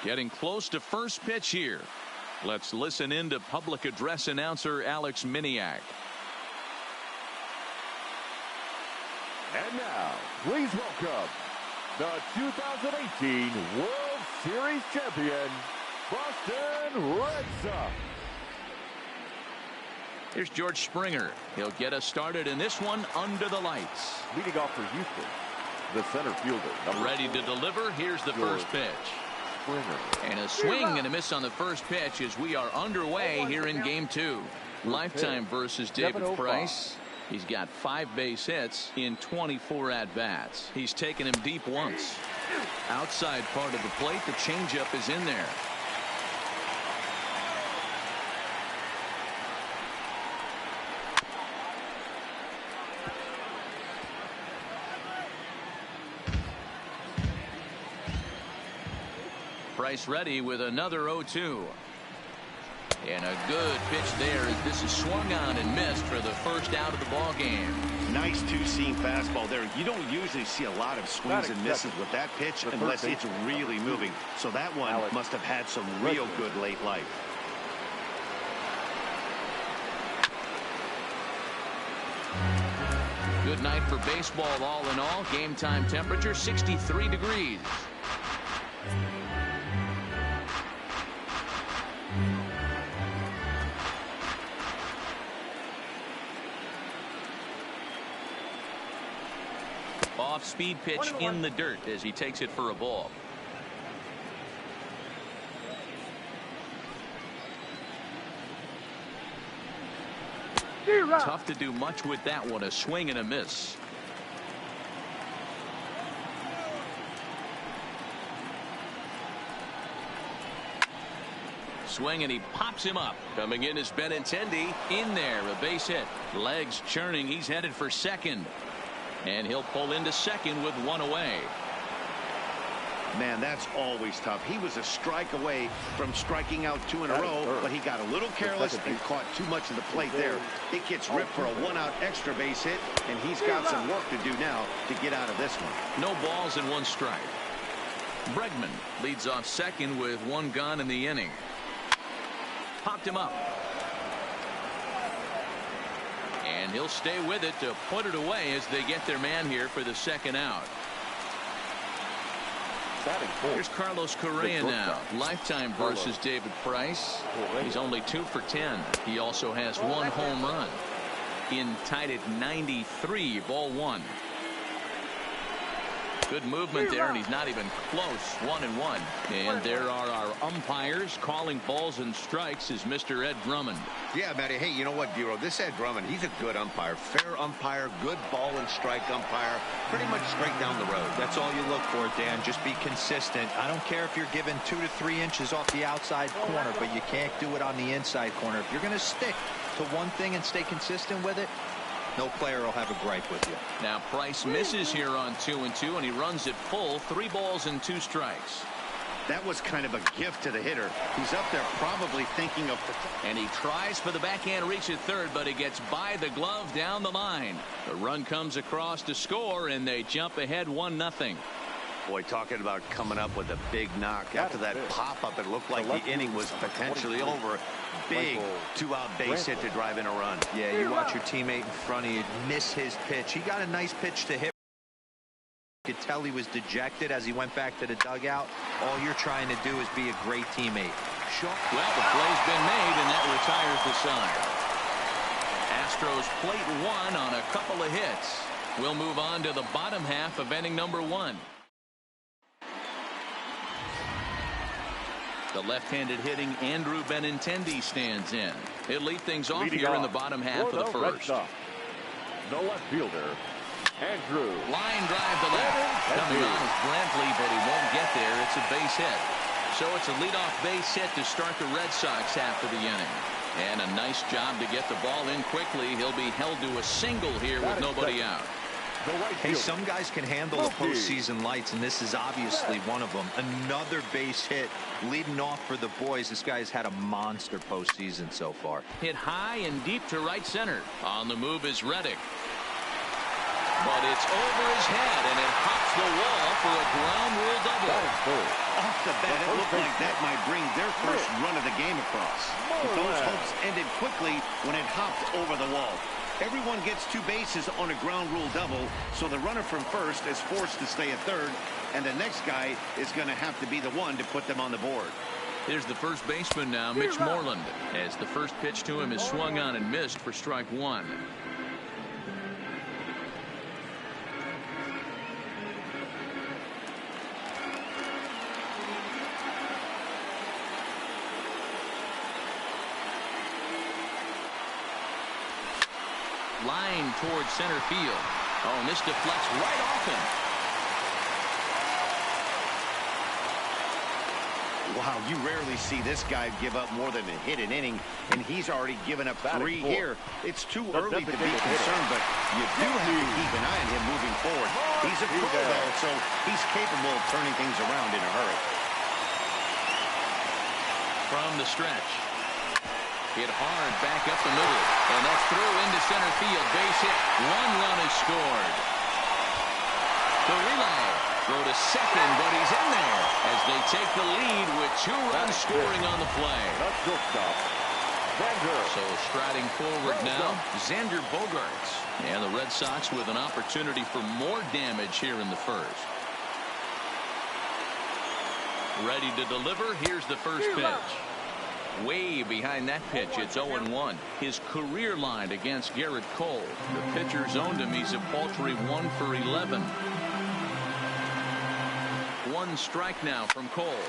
Getting close to first pitch here. Let's listen in to public address announcer Alex Miniak. And now, please welcome the 2018 World Series champion, Boston Red Sox. Here's George Springer. He'll get us started in this one under the lights. Leading off for Houston, the center fielder. Ready to deliver. Here's the first pitch. And a swing and a miss on the first pitch as we are underway here in game 2. Lifetime versus David Price. He's got 5 base hits in 24 at-bats. He's taken him deep once. Outside part of the plate, the changeup is in there. Price ready with another 0-2. And a good pitch there as this is swung on and missed for the first out of the ball game. Nice two-seam fastball there. You don't usually see a lot of swings and misses with that pitch unless it's really moving. So that one must have had some real good late life. Good night for baseball all in all. Game time temperature 63 degrees. Off-speed pitch in the dirt as he takes it for a ball. Tough to do much with that one. A swing and a miss. Swing and he pops him up. Coming in is Benintendi. In there, a base hit. Legs churning. He's headed for second. And he'll pull into second with one away. Man, that's always tough. He was a strike away from striking out 2 in a row, but he got a little careless and caught too much of the plate there. It gets ripped for a 1-out extra base hit, and he's got some work to do now to get out of this one. No balls and 1 strike. Bregman leads off second with 1 gone in the inning. Popped him up. And he'll stay with it to put it away as they get their man here for the second out. Here's Carlos Correa now. Lifetime versus David Price. He's only 2 for 10. He also has 1 home run. In tied at 93, ball 1. Good movement there, and he's not even close. 1-1. And there are our umpires calling balls and strikes is Mr. Ed Drummond. Yeah, Matty. Hey, you know what, Dero? This Ed Drummond, he's a good umpire. Fair umpire, good ball and strike umpire. Pretty much straight down the road. That's all you look for, Dan. Just be consistent. I don't care if you're given 2 to 3 inches off the outside corner, but you can't do it on the inside corner. If you're going to stick to one thing and stay consistent with it, no player will have a gripe with you. Now Price misses here on 2-2, and he runs it full. 3 balls and 2 strikes. That was kind of a gift to the hitter. He's up there probably thinking of... And he tries for the backhand reach at third, but he gets by the glove down the line. The run comes across to score, and they jump ahead 1-0. Boy, talking about coming up with a big knock. After that pop-up, it looked like the inning was potentially over. Big 2-out base hit to drive in a run. Yeah, you watch your teammate in front of you miss his pitch. He got a nice pitch to hit. You could tell he was dejected as he went back to the dugout. All you're trying to do is be a great teammate. Well, the play's been made, and that retires the side. Astros plate 1 on a couple of hits. We'll move on to the bottom half of inning number 1. The left-handed hitting Andrew Benintendi stands in. He'll lead things off here in the bottom half of the first. The left fielder, Andrew. Line drive to left. Coming on is Brantley, but he won't get there. It's a base hit. So it's a leadoff base hit to start the Red Sox half of the inning. And a nice job to get the ball in quickly. He'll be held to a single here with nobody out. Hey, some guys can handle the postseason lights, and this is obviously one of them. Another base hit leading off for the boys. This guy's had a monster postseason so far. Hit high and deep to right center. On the move is Reddick. But it's over his head, and it hops the wall for a ground rule double. Off the bat, it looked like that might bring their first run of the game across. But those hopes ended quickly when it hopped over the wall. Everyone gets 2 bases on a ground rule double, so the runner from first is forced to stay at third, and the next guy is going to have to be the one to put them on the board. Here's the first baseman now, Mitch Moreland, as the first pitch to him is swung on and missed for strike 1. Line towards center field. Oh, and this deflects right off him. Wow, you rarely see this guy give up more than a hit an inning, and he's already given up 3 here. It's too early to be concerned, but you do have to keep an eye on him moving forward. He's a pro, though, so he's capable of turning things around in a hurry. From the stretch. Hit hard back up the middle, and that's through into center field. Base hit. 1 run is scored. The relay. Throw to second, but he's in there as they take the lead with 2 runs scoring on the play. So striding forward now, Xander Bogaerts. And the Red Sox with an opportunity for more damage here in the first. Ready to deliver. Here's the first pitch. Way behind that pitch, it's 0-1. His career line against Garrett Cole. The pitcher zoned him. He's a paltry 1 for 11. 1 strike now from Cole.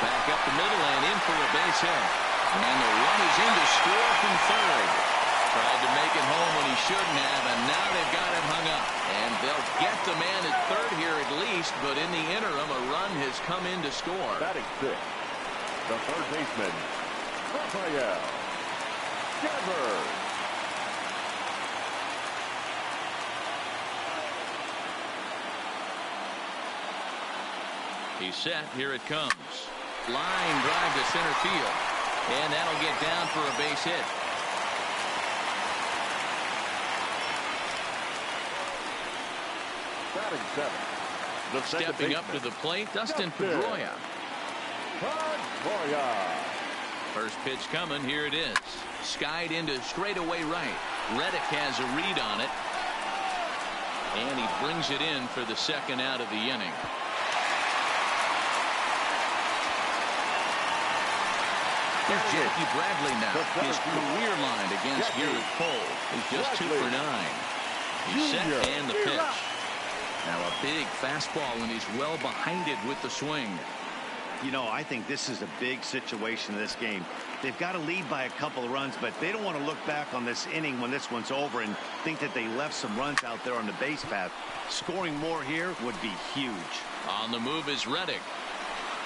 Back up the middle and in for a base hit. And the run is in to score from third. Tried to make it home when he shouldn't have, and now they've got him hung up. And they'll get the man at third here at least, but in the interim, a run has come in to score. Batting 6. The third baseman, Rafael Devers. He's set. Here it comes. Line drive to center field. And that'll get down for a base hit. Batting 7. Stepping up to the plate, Dustin Pedroia. First pitch coming. Here it is. Skied into straightaway right. Reddick has a read on it. And he brings it in for the second out of the inning. Here's Jackie Bradley now. His career line against Garrett Cole is just 2 for 9. He's set and the pitch. Now a big fastball, and he's well behind it with the swing. You know, I think this is a big situation in this game. They've got to lead by a couple of runs, but they don't want to look back on this inning when this one's over and think that they left some runs out there on the base path. Scoring more here would be huge. On the move is Reddick.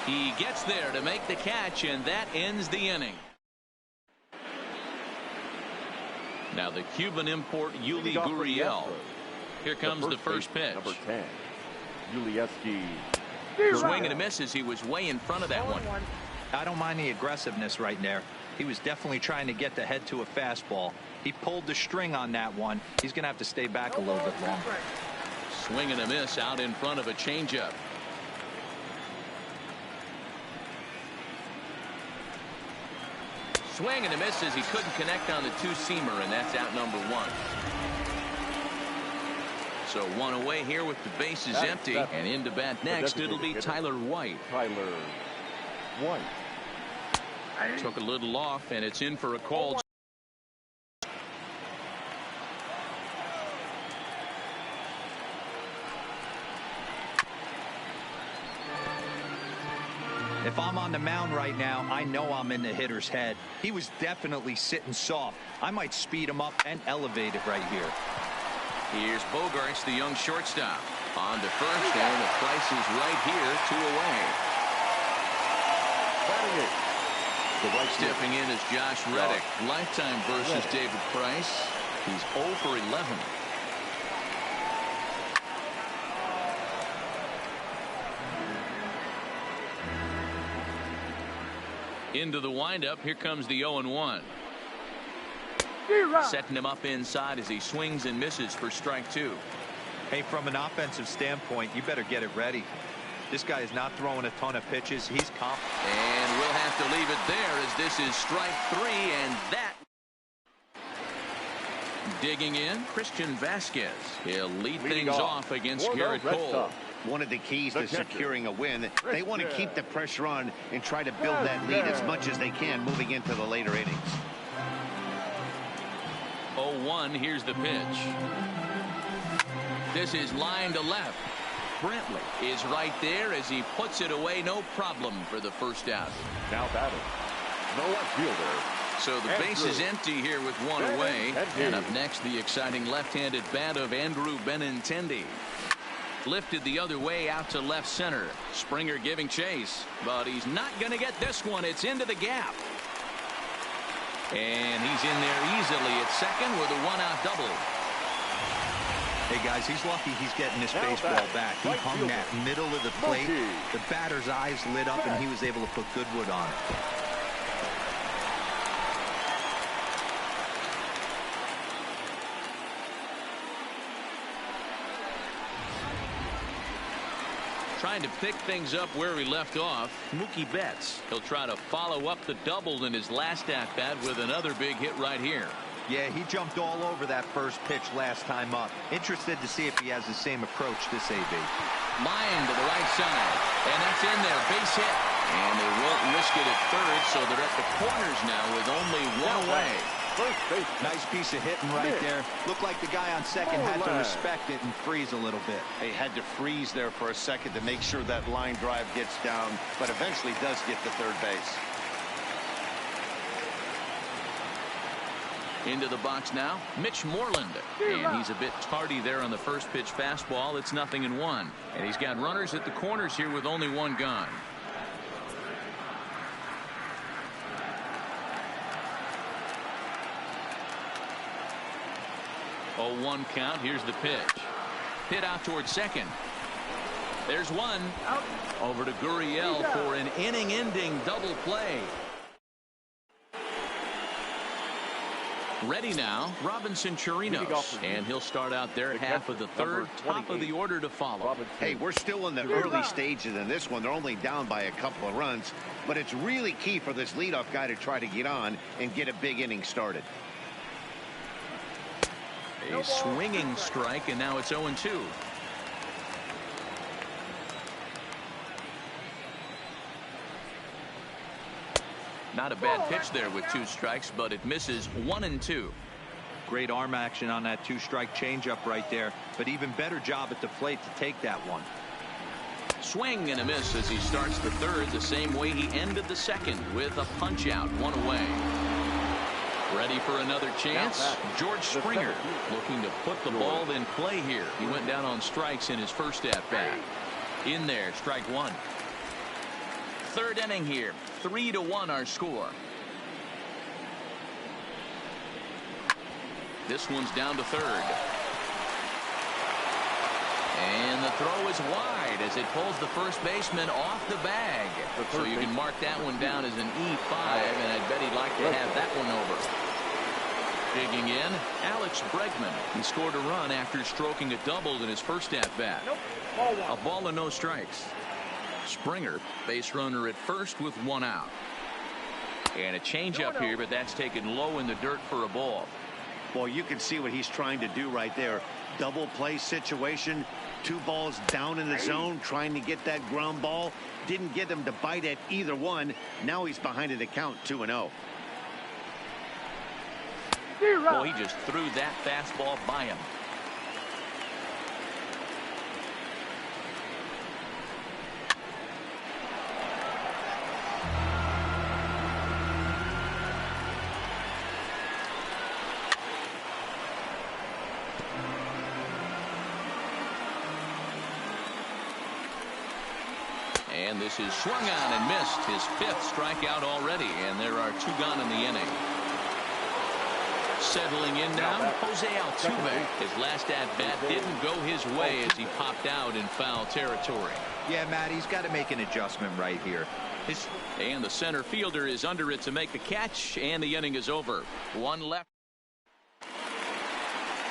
He gets there to make the catch, and that ends the inning. Now the Cuban import Yuli Gurriel. Here comes the first pitch. Number 10, Yulieski. Swing and a miss as he was way in front of that one. I don't mind the aggressiveness right there. He was definitely trying to get the head to a fastball. He pulled the string on that one. He's going to have to stay back a little bit longer. Swing and a miss out in front of a changeup. Swing and a miss as he couldn't connect on the 2-seamer, and that's out number 1. So 1 away here with the bases empty, and in to bat next it'll be Tyler White. Took a little off, and it's in for a called. If I'm on the mound right now, I know I'm in the hitter's head. He was definitely sitting soft. I might speed him up and elevate it right here. Here's Bogaerts, the young shortstop. On to first, and the Price is right here, 2 away. Stepping in is Josh Reddick. Lifetime versus David Price. He's 0 for 11. Into the windup. Here comes the 0-1. Setting him up inside as he swings and misses for strike 2. Hey, from an offensive standpoint, you better get it ready. This guy is not throwing a ton of pitches. He's confident. And we'll have to leave it there as this is strike 3, and that. Digging in, Christian Vasquez. He'll lead things off against Garrett Cole. One of the keys to securing a win, they want to keep the pressure on and try to build that lead as much as they can moving into the later innings. 0-1, here's the pitch. This is line to left. Brentley is right there as he puts it away, no problem for the first out. Now batting, no left fielder. So the base is empty here with one away. And up next, the exciting left-handed bat of Andrew Benintendi. Lifted the other way out to left center. Springer giving chase, but he's not going to get this one. It's into the gap. And he's in there easily at second with a one-out double. Hey, guys, he's lucky he's getting this baseball back. He hung that middle of the plate. The batter's eyes lit up, and he was able to put good wood on it. Trying to pick things up where he left off, Mookie Betts. He'll try to follow up the double in his last at-bat with another big hit right here. Yeah, he jumped all over that first pitch last time up. Interested to see if he has the same approach this AB. Line to the right side, and that's in there, base hit. And they won't risk it at third, so they're at the corners now with only one away. First base. Nice piece of hitting right there. Looked like the guy on second had to respect it and freeze a little bit. They had to freeze there for a second to make sure that line drive gets down, but eventually does get to third base. Into the box now, Mitch Moreland. And he's a bit tardy there on the first pitch fastball. It's 0-1. And he's got runners at the corners here with only one gone. 0-1 count. Here's the pitch. Hit out towards second. There's one. Out. Over to Gurriel for an inning-ending double play. Ready now, Robinson Chirinos, and he'll start out there at half of the third, top of the order to follow. Hey, we're still in the early stages in this one. They're only down by a couple of runs, but it's really key for this leadoff guy to try to get on and get a big inning started. A swinging strike, and now it's 0-2. Not a bad pitch there with 2 strikes, but it misses 1-2. Great arm action on that 2-strike changeup right there, but even better job at the plate to take that one. Swing and a miss as he starts the third the same way he ended the second with a punch out, 1 away. Ready for another chance. George Springer looking to put the ball in play here. He went down on strikes in his first at bat. In there, strike 1. Third inning here, 3-1 our score. This one's down to third. And the throw is wide as it pulls the first baseman off the bag. So you can mark that one down as an E5, and I bet he'd like to have that one over. Digging in, Alex Bregman. He scored a run after stroking a double in his first at-bat. A ball and no strikes. Springer, base runner at first with 1 out. And a changeup here, but that's taken low in the dirt for a ball. Well, you can see what he's trying to do right there. Double play situation, 2 balls down in the zone, trying to get that ground ball. Didn't get him to bite at either one. Now he's behind at the count, 2-0. Well, he just threw that fastball by him. And this is swung on and missed, his 5th strikeout already, and there are 2 gone in the inning. Settling in now, Jose Altuve. His last at-bat didn't go his way as he popped out in foul territory. Yeah, Matt, he's got to make an adjustment right here. And the center fielder is under it to make the catch, and the inning is over. 1 left.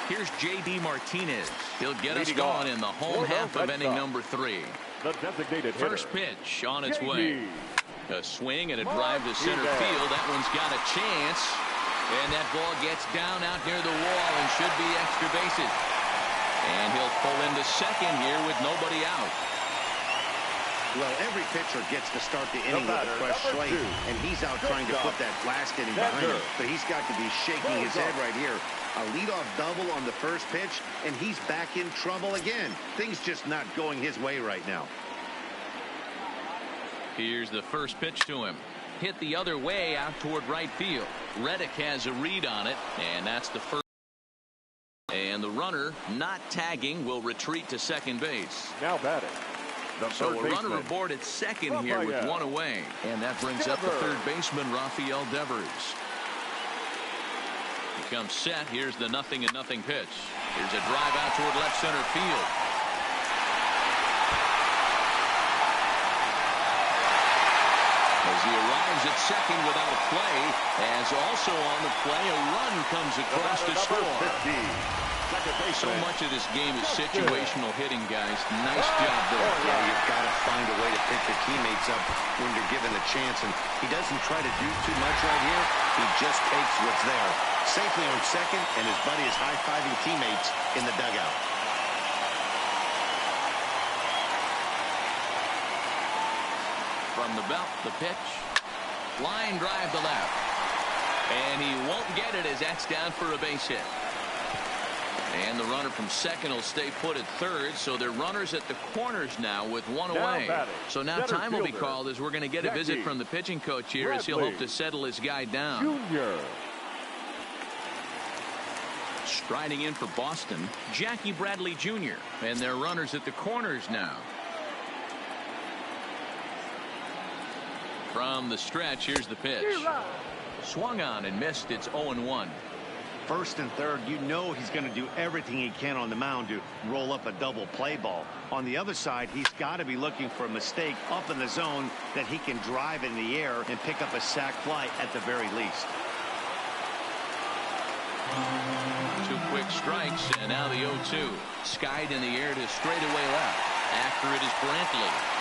Here's J.D. Martinez. He'll get us going in the home half of inning number 3. The designated hitter. First pitch on its JD. way. A swing and a drive to center field. That one's got a chance. And that ball gets down out near the wall and should be extra bases. And he'll pull into second here with nobody out. Well, every pitcher gets to start the inning with a fresh slate, and he's out trying to put that last inning behind him. But he's got to be shaking his head right here. A leadoff double on the first pitch, and he's back in trouble again. Things just not going his way right now. Here's the first pitch to him. Hit the other way out toward right field. Reddick has a read on it, and that's the first. And the runner, not tagging, will retreat to second base. Now batting. So a runner aboard at second here with one away. And that brings up the third baseman, Rafael Devers. He comes set. Here's the 0-0 pitch. Here's a drive out toward left center field. As he arrives at second without a play, as also on the play, a run comes across to score. So much of this game is situational hitting, guys. Nice job there. Yeah, you've got to find a way to pick your teammates up when you're given the chance. And he doesn't try to do too much right here. He just takes what's there. Safely on second, and his buddy is high-fiving teammates in the dugout. From the belt, the pitch. Line drive to left. And he won't get it as that's down for a base hit. And the runner from second will stay put at third, so they're runners at the corners now with one away. So now time will be called as we're going to get a visit from the pitching coach here as he'll hope to settle his guy down. Junior. Striding in for Boston, Jackie Bradley Jr. And they're runners at the corners now. From the stretch, here's the pitch. Swung on and missed. It's 0-1. First and third, you know he's going to do everything he can on the mound to roll up a double play ball. On the other side, he's got to be looking for a mistake up in the zone that he can drive in the air and pick up a sac fly at the very least. 2 quick strikes, and now the 0-2. Skied in the air to straightaway left. After it is Brantley.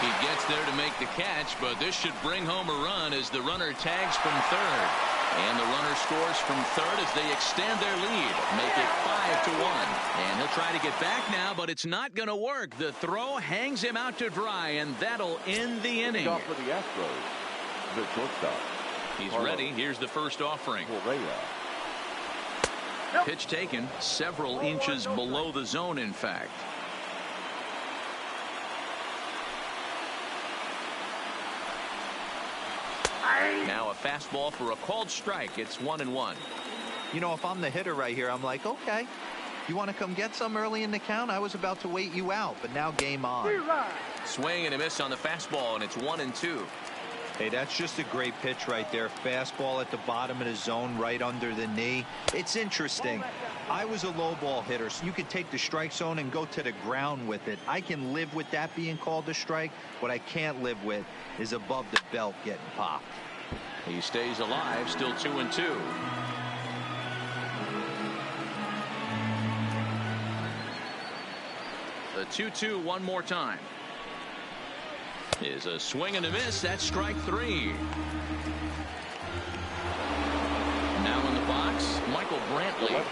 He gets there to make the catch, but this should bring home a run as the runner tags from third. And the runner scores from third as they extend their lead, make it 5-1. And he'll try to get back now, but it's not going to work. The throw hangs him out to dry, and that'll end the inning. Off for the Astros, the shortstop. He's ready. Here's the first offering. Pitch taken several inches below the zone, in fact. Now a fastball for a called strike. It's 1-1. You know, if I'm the hitter right here, I'm like, okay, you want to come get some early in the count? I was about to wait you out, but now game on. Swing and a miss on the fastball, and it's 1-2. Hey, that's just a great pitch right there. Fastball at the bottom of the zone, right under the knee. It's interesting. I was a low ball hitter, so you could take the strike zone and go to the ground with it. I can live with that being called a strike. What I can't live with is above the belt getting popped. He stays alive, still 2-2. The 2-2 one more time. Is a swing and a miss. That's strike 3. Now in the box, Michael Brantley.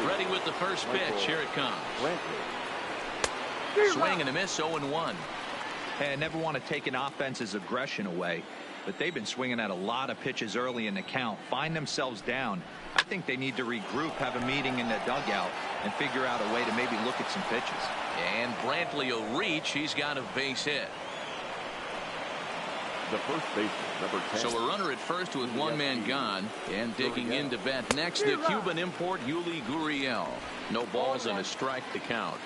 Ready with the first pitch. Here it comes. Swing and a miss, 0-1. Hey, I never want to take an offense's aggression away, but they've been swinging at a lot of pitches early in the count. Find themselves down. I think they need to regroup, have a meeting in the dugout, and figure out a way to maybe look at some pitches. And Brantley will reach. He's got a base hit. The first baseman, number 10. So a runner at first with one man gone, and digging in to bat next, the Cuban import Yuli Gurriel. No balls and a strike to count.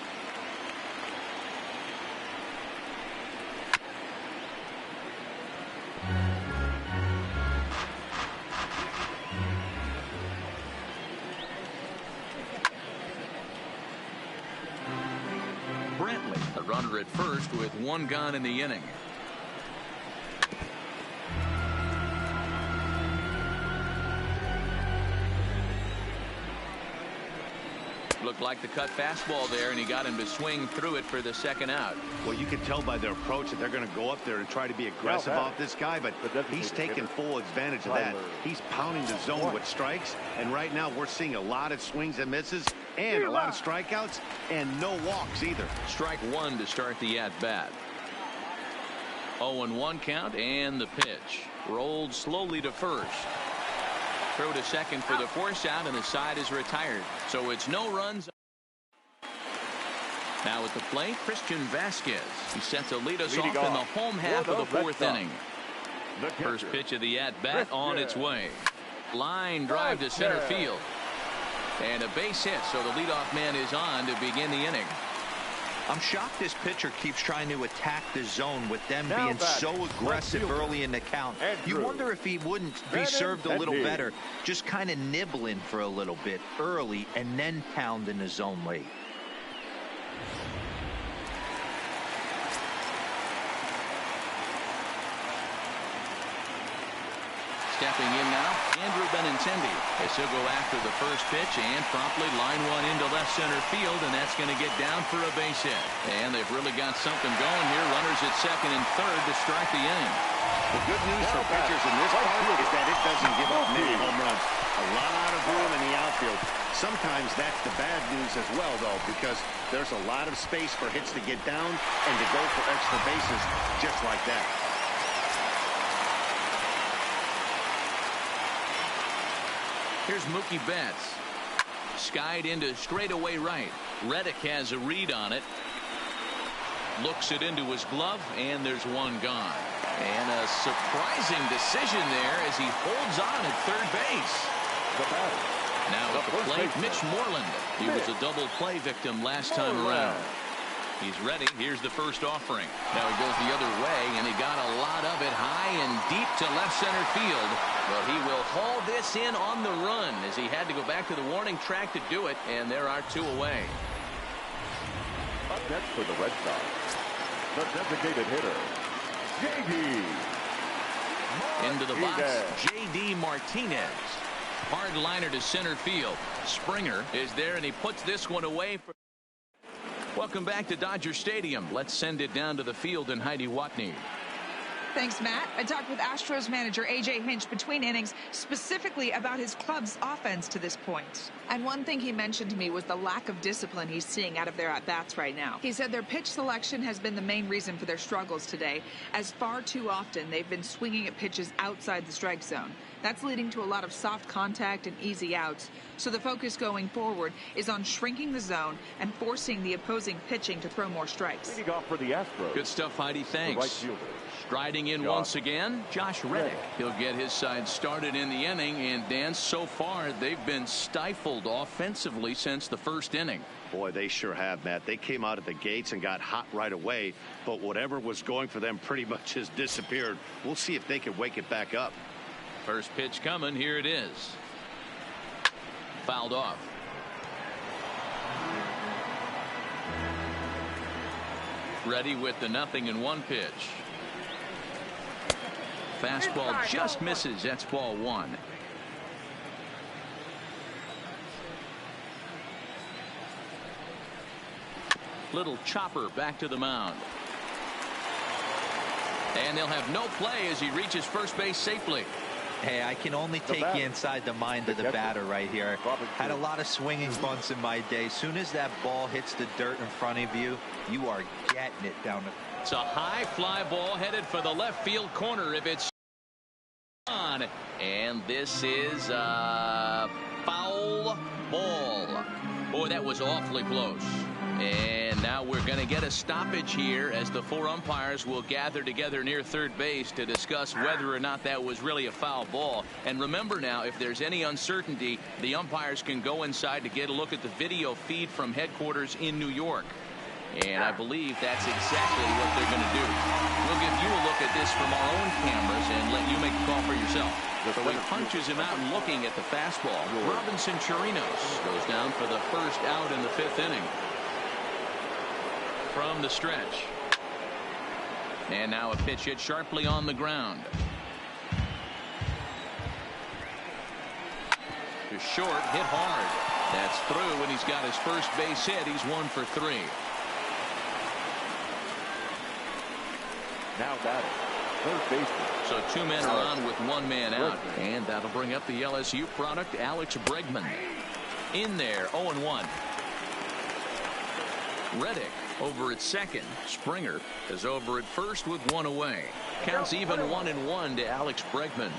Brantley, a runner at first with one gone in the inning. Looked like the cut fastball there, and he got him to swing through it for the second out. Well, you can tell by their approach that they're going to go up there and try to be aggressive off this guy, but he's taking full advantage of that. He's pounding the zone with strikes, and right now we're seeing a lot of swings and misses and a lot of strikeouts and no walks either. Strike one to start the at-bat. 0-1 count, and the pitch. Rolled slowly to first. Throw to second for the force out, and the side is retired. So it's no runs. Now at the plate, Christian Vasquez. He's set to lead us off in the home half of the fourth inning. First pitch of the at-bat on its way. Line drive to center field. And a base hit, so the leadoff man is on to begin the inning. I'm shocked this pitcher keeps trying to attack the zone with them being so aggressive early in the count. You wonder if he wouldn't be served a little better, just kind of nibbling for a little bit early and then pounding the zone late. Stepping in now, Andrew Benintendi, as he'll go after the first pitch and promptly line one into left center field, and that's going to get down for a base hit. And they've really got something going here. Runners at second and third to start the inning. The good news for pitchers in this part is that it doesn't give up many home runs. A lot of room in the outfield. Sometimes that's the bad news as well, though, because there's a lot of space for hits to get down and to go for extra bases just like that. Here's Mookie Betts. Skied into straightaway right. Reddick has a read on it. Looks it into his glove, and there's one gone. And a surprising decision there as he holds on at third base. Now at the plate, Mitch Moreland. He was a double play victim last time around. He's ready. Here's the first offering. Now he goes the other way, and he got a lot of it high and deep to left center field. Well, he will haul this in on the run as he had to go back to the warning track to do it, and there are two away. Up next for the Red Sox, the designated hitter, J.D. Into the box, J.D. Martinez. Hard liner to center field. Springer is there, and he puts this one away. Welcome back to Dodger Stadium. Let's send it down to the field and Heidi Watney. Thanks, Matt. I talked with Astros manager A.J. Hinch between innings, specifically about his club's offense to this point. And one thing he mentioned to me was the lack of discipline he's seeing out of their at-bats right now. He said their pitch selection has been the main reason for their struggles today, as far too often they've been swinging at pitches outside the strike zone. That's leading to a lot of soft contact and easy outs. So the focus going forward is on shrinking the zone and forcing the opposing pitching to throw more strikes. Leading off for the Astros. Good stuff, Heidi. Thanks. Striding in once again, Josh Reddick. He'll get his side started in the inning, and Dan, so far they've been stifled offensively since the first inning. Boy, they sure have, Matt. They came out of the gates and got hot right away, but whatever was going for them pretty much has disappeared. We'll see if they can wake it back up. First pitch coming. Here it is. Fouled off. Ready with the 0-1 pitch. Fastball just misses. That's ball one. Little chopper back to the mound. And they'll have no play as he reaches first base safely. Hey, I can only take you inside the mind of the batter right here. Had a lot of swinging bunts in my day. Soon as that ball hits the dirt in front of you, you are getting it down the. It's a high fly ball headed for the left field corner if it's on. And this is a foul ball. Boy, that was awfully close. And now we're going to get a stoppage here as the four umpires will gather together near third base to discuss whether or not that was really a foul ball. And remember now, if there's any uncertainty, the umpires can go inside to get a look at the video feed from headquarters in New York. And I believe that's exactly what they're going to do. We'll give you a look at this from our own cameras and let you make the call for yourself. So he punches him out and looking at the fastball. Robinson Chirinos goes down for the first out in the fifth inning. From the stretch. And now a pitch hit sharply on the ground. To short, hit hard. That's through, and he's got his first base hit. He's 1 for 3. Now batting, third baseman. So 2 men are on with 1 man out. And that'll bring up the LSU product, Alex Bregman. In there, 0-1. Reddick over at second. Springer is over at first with 1 away. Counts even 1-1 to Alex Bregman.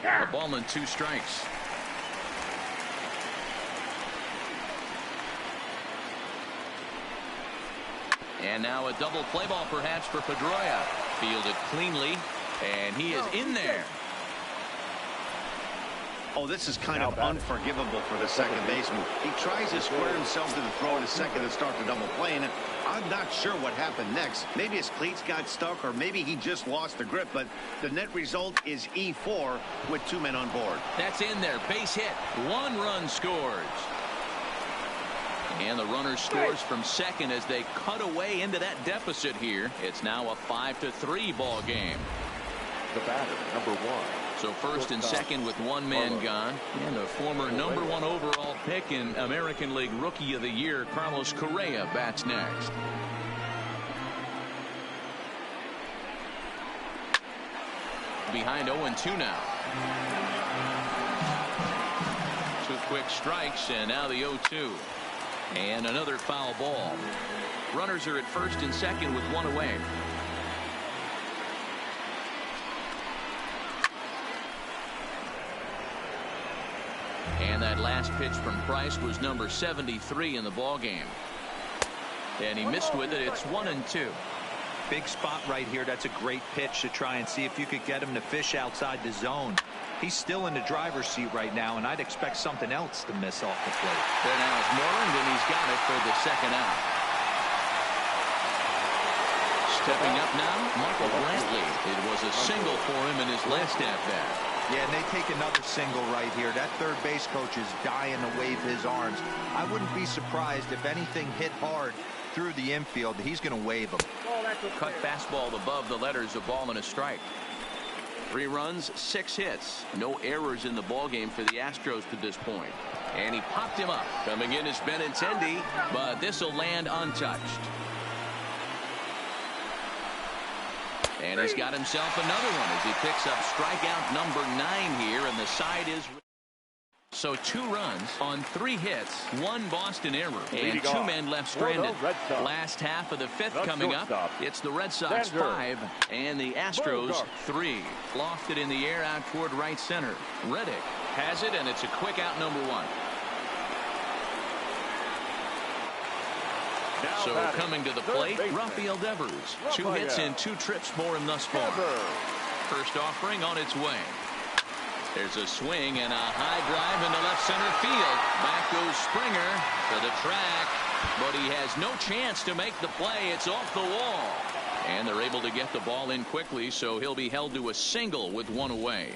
A ball and 2 strikes. And now a double play ball perhaps for Pedroia. Fielded cleanly, and he is in there. Oh, this is kind of unforgivable for the second baseman. He tries to square himself to the throw to second and start the double play, and I'm not sure what happened next. Maybe his cleats got stuck, or maybe he just lost the grip, but the net result is E4 with 2 men on board. That's in there. Base hit. 1 run scores. And the runner scores from second as they cut away into that deficit here. It's now a 5-3 ball game. The batter, number 1. So first and second with 1 man gone. And the former number 1 overall pick in American League Rookie of the Year, Carlos Correa, bats next. Behind 0-2 now. 2 quick strikes, and now the 0-2. And another foul ball. Runners are at first and second with 1 away. And that last pitch from Price was number 73 in the ball game. And he missed with it. It's 1-2. Big spot right here. That's a great pitch to try and see if you could get him to fish outside the zone. He's still in the driver's seat right now, and I'd expect something else to miss off the plate. There now is Moreland, and he's got it for the second out. Stepping up now, Michael Brantley. It was a single for him in his last at-bat. Yeah, and they take another single right here. That third base coach is dying to wave his arms. I wouldn't be surprised if anything hit hard through the infield. He's going to wave them. Cut fastball above the letters, a ball and a strike. 3 runs, 6 hits. No errors in the ballgame for the Astros to this point. And he popped him up. Coming in is Benintendi, but this will land untouched. And he's got himself another one as he picks up strikeout number 9 here, and the side is... So 2 runs on 3 hits, 1 Boston error, and 2 men left stranded. Last half of the 5th coming up. It's the Red Sox 5 and the Astros 3. Lofted in the air out toward right center. Reddick has it, and it's a quick out number 1. So coming to the plate, Rafael Devers. 2 hits and 2 trips for him thus far. First offering on its way. There's a swing and a high drive into left center field. Back goes Springer to the track, but he has no chance to make the play. It's off the wall. And they're able to get the ball in quickly, so he'll be held to a single with 1 away.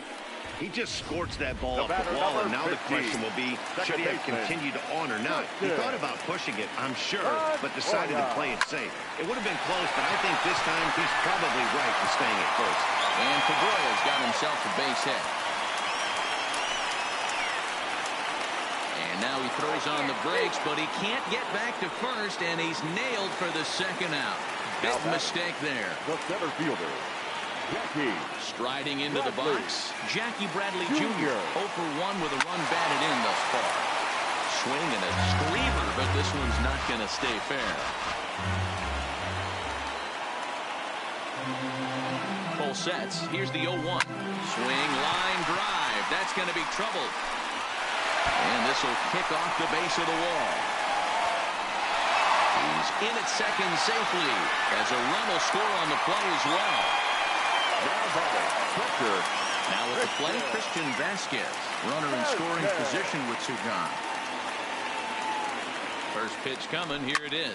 He just scorched that ball off the wall, and now the question will be, should he have continued on or not? He thought about pushing it, I'm sure, but decided to play it safe. It would have been close, but I think this time he's probably right in staying at first. And Pedroia's got himself a base hit. And now he throws on the brakes, but he can't get back to first, and he's nailed for the second out. Big mistake there. The center fielder, Jackie. Striding into the box, Jackie Bradley Jr. 0 for 1 with a run batted in thus far. Swing and a screamer, but this one's not going to stay fair. Full sets. Here's the 0-1. Swing, line drive. That's going to be trouble. And this will kick off the base of the wall. He's in at second safely as a run will score on the play as well. Now at the plate, Christian Vasquez. Runner in scoring position with 2 gone. First pitch coming. Here it is.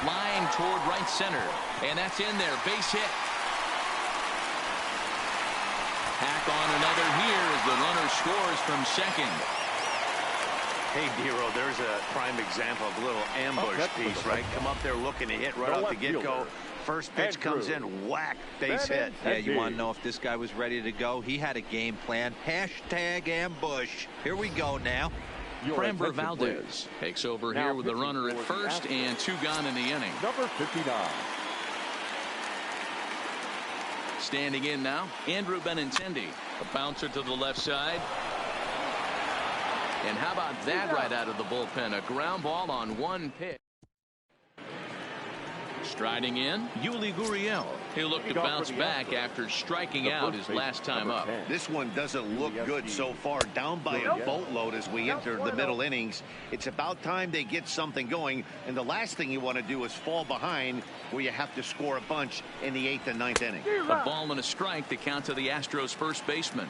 Line toward right center. And that's in there. Base hit. Hack on another here as the runner scores from second. Hey, Dero, there's a prime example of a little ambush piece, right? Come up there looking to hit right off the get-go. First pitch comes in, whack, base hit. Yeah, you want to know if this guy was ready to go? He had a game plan. Hashtag ambush. Here we go now. Framber Valdez takes over here with the runner at first and 2 gone in the inning. Number 59. Standing in now, Andrew Benintendi. A bouncer to the left side. And how about that right out of the bullpen? A ground ball on 1 pitch. Striding in, Yuli Gurriel. He'll look to bounce back after striking out his last time up. This one doesn't look good so far. Down by a boatload as we enter the middle innings. It's about time they get something going. And the last thing you want to do is fall behind where you have to score a bunch in the 8th and 9th inning. A ball and a strike to count to the Astros first baseman.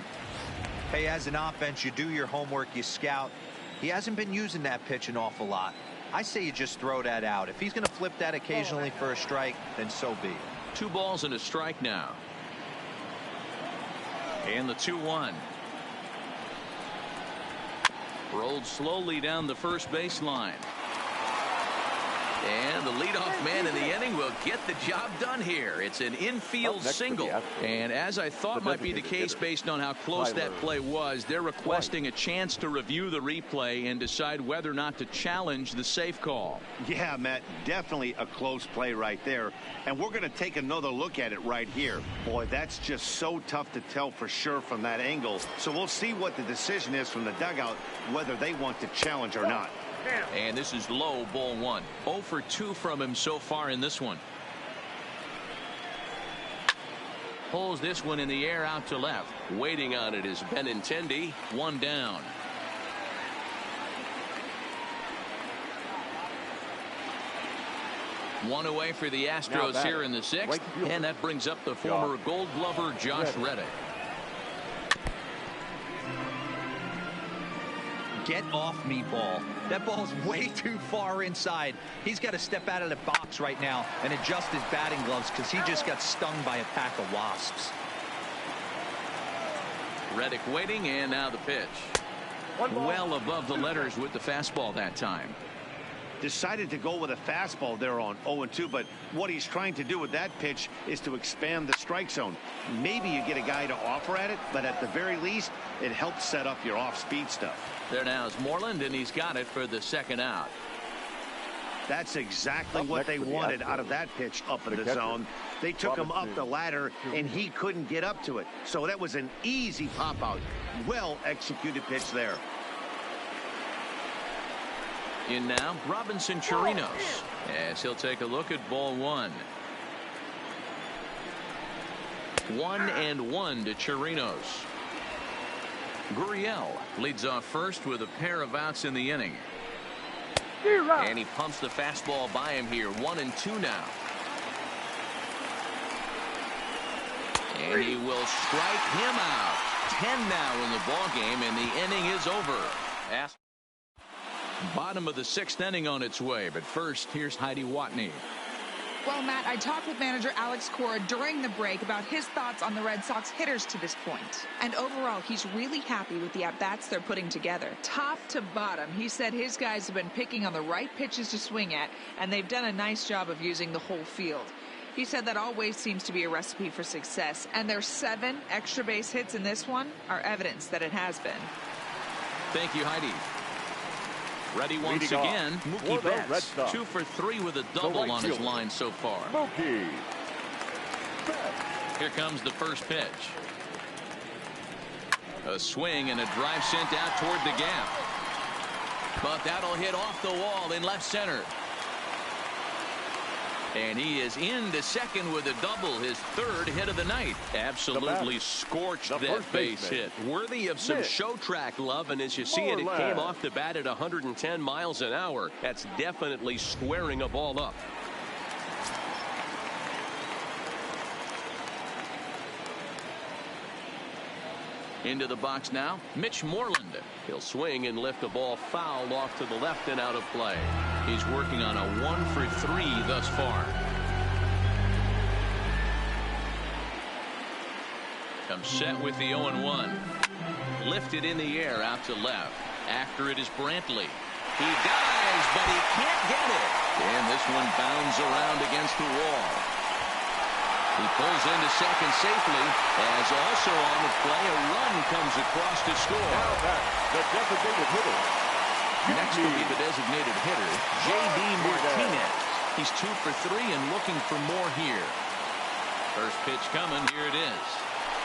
Hey, as an offense, you do your homework, you scout. He hasn't been using that pitch an awful lot. I say you just throw that out. If he's going to flip that occasionally for a strike, then so be it. 2 balls and a strike now. And the 2-1. Rolled slowly down the first baseline. And the leadoff man in the inning will get the job done here. It's an infield single. And as I thought might be the case based on how close that play was, they're requesting a chance to review the replay and decide whether or not to challenge the safe call. Yeah, Matt, definitely a close play right there. And we're going to take another look at it right here. Boy, that's just so tough to tell for sure from that angle. So we'll see what the decision is from the dugout, whether they want to challenge or not. And this is low, ball 1. 0 for 2 from him so far in this one. Pulls this one in the air out to left. Waiting on it is Benintendi. 1 down. One away for the Astros here in the 6th. And that brings up the former Gold Glover Josh Reddick. Get off me, ball. That ball's way too far inside. He's got to step out of the box right now and adjust his batting gloves because he just got stung by a pack of wasps. Reddick waiting, and now the pitch. Well above the letters with the fastball that time. Decided to go with a fastball there on 0-2, but what he's trying to do with that pitch is to expand the strike zone. Maybe you get a guy to offer at it, but at the very least, it helps set up your off-speed stuff. There now is Moreland, and he's got it for the 2nd out. That's exactly what they wanted out of that pitch up in the zone. They took him up the ladder, and he couldn't get up to it. So that was an easy pop-out. Well-executed pitch there. In now, Robinson Chirinos, as he'll take a look at ball 1. 1-1 to Chirinos. Gurriel leads off first with a pair of outs in the inning. And he pumps the fastball by him here. 1-2 now. And he will strike him out. 10 now in the ball game, and the inning is over. Bottom of the 6th inning on its way, but first, here's Heidi Watney. Well, Matt, I talked with manager Alex Cora during the break about his thoughts on the Red Sox hitters to this point. And overall, he's really happy with the at-bats they're putting together. Top to bottom, he said his guys have been picking on the right pitches to swing at, and they've done a nice job of using the whole field. He said that always seems to be a recipe for success, and their 7 extra base hits in this one are evidence that it has been. Thank you, Heidi. Ready once again, Mookie Betts, 2 for 3 with a double on his line so far. Mookie Here comes the first pitch. A swing and a drive sent out toward the gap. But that'll hit off the wall in left center. And he is into second with a double, his 3rd hit of the night. Absolutely scorched that base hit. Worthy of some show track love, and as you see it came off the bat at 110 miles an hour. That's definitely squaring a ball up. Into the box now, Mitch Moreland. He'll swing and lift a ball foul off to the left and out of play. He's working on a 1 for 3 thus far. Comes set with the 0-1. Lifted in the air out to left. After it is Brantley. He dives, but he can't get it. And this one bounds around against the wall. He pulls into second safely, as also on the play, a run comes across to score. Now back, the designated hitter. Next will be the designated hitter, J.D. Martinez. He's 2 for 3 and looking for more here. First pitch coming. Here it is.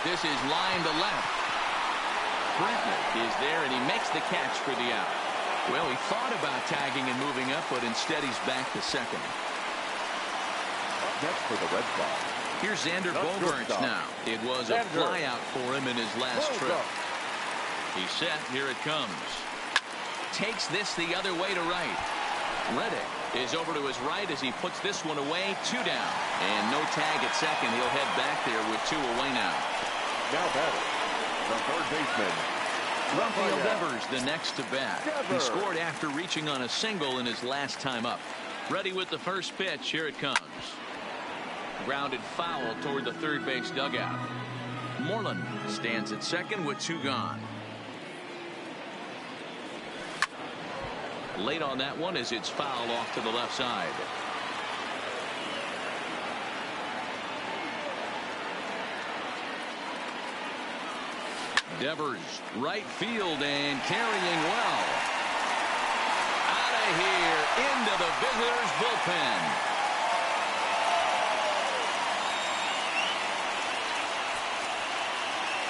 This is line to left. Brantley is there, and he makes the catch for the out. Well, he thought about tagging and moving up, but instead he's back to second. Up next for the Red Sox. Here's Xander Bogaerts now. It was a flyout for him in his last trip. He's set. Here it comes. Takes this the other way to right. Reddick is over to his right as he puts this one away. 2 down. And no tag at second. He'll head back there with 2 away now. Now batting, the third baseman, Rafael Devers, the next to bat. He scored after reaching on a single in his last time up. Ready with the first pitch. Here it comes. Grounded foul toward the third base dugout. Moreland stands at second with 2 gone. Late on that one as it's fouled off to the left side. Devers, right field, and carrying well. Out of here, into the visitors' bullpen.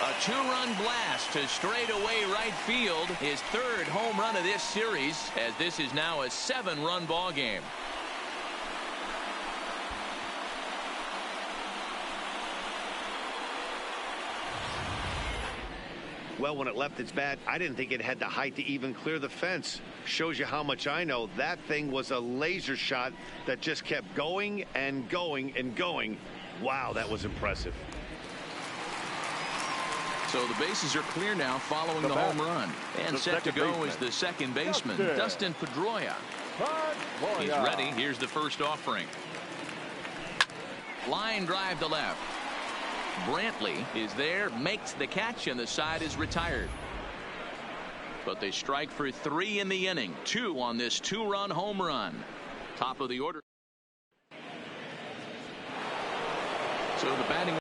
A 2-run blast to straightaway right field. His 3rd home run of this series, as this is now a 7-run ball game. Well, when it left its bat, I didn't think it had the height to even clear the fence. Shows you how much I know. That thing was a laser shot that just kept going and going and going. Wow, that was impressive. So the bases are clear now following the home run. And set to go is the second baseman, Dustin Pedroia. He's ready. Here's the first offering. Line drive to left. Brantley is there, makes the catch, and the side is retired. But they strike for 3 in the inning. 2 on this 2-run home run. Top of the order. So the batting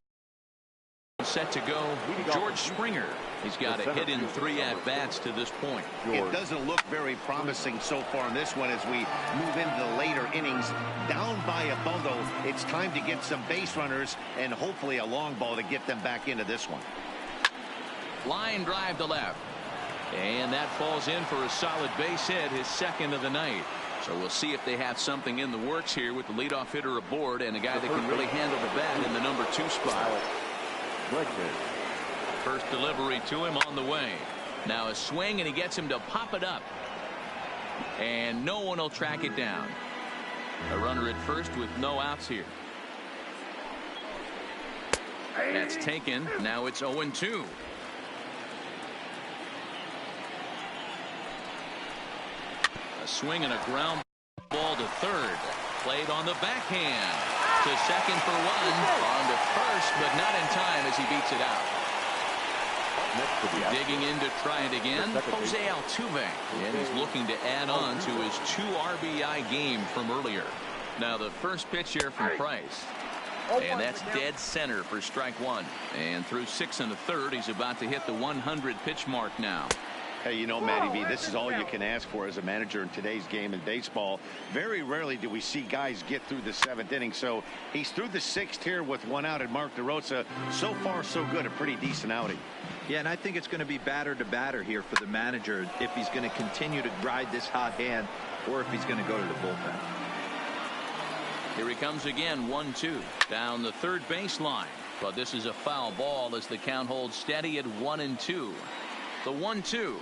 set to go. George Springer. He's got a hit in 3 at-bats to this point. It doesn't look very promising so far in this one as we move into the later innings. Down by a bundle, it's time to get some base runners and hopefully a long ball to get them back into this one. Line drive to left. And that falls in for a solid base hit, his 2nd of the night. So we'll see if they have something in the works here with the leadoff hitter aboard and a guy that can really handle the bat in the number 2 spot. First delivery to him on the way. Now a swing, and he gets him to pop it up. And no one will track it down. A runner at first with no outs here. That's taken. Now it's 0-2. A swing and a ground ball to third. Played on the backhand. To second for 1. On to first, but not in time as he beats it out. Digging in to try it again, Jose Altuve. And he's looking to add on to his 2 RBI game from earlier. Now the first pitch here from Price. And that's dead center for strike 1. And through 6 1/3, he's about to hit the 100 pitch mark now. Hey, you know, Matty V, this is all you can ask for as a manager in today's game in baseball. Very rarely do we see guys get through the 7th inning. So he's through the 6th here with 1 out, and Mark DeRosa, so far so good, a pretty decent outing. Yeah, and I think it's going to be batter to batter here for the manager if he's going to continue to ride this hot hand or if he's going to go to the bullpen. Here he comes again, 1-2 down the third baseline. But this is a foul ball as the count holds steady at 1-2. The 1-2.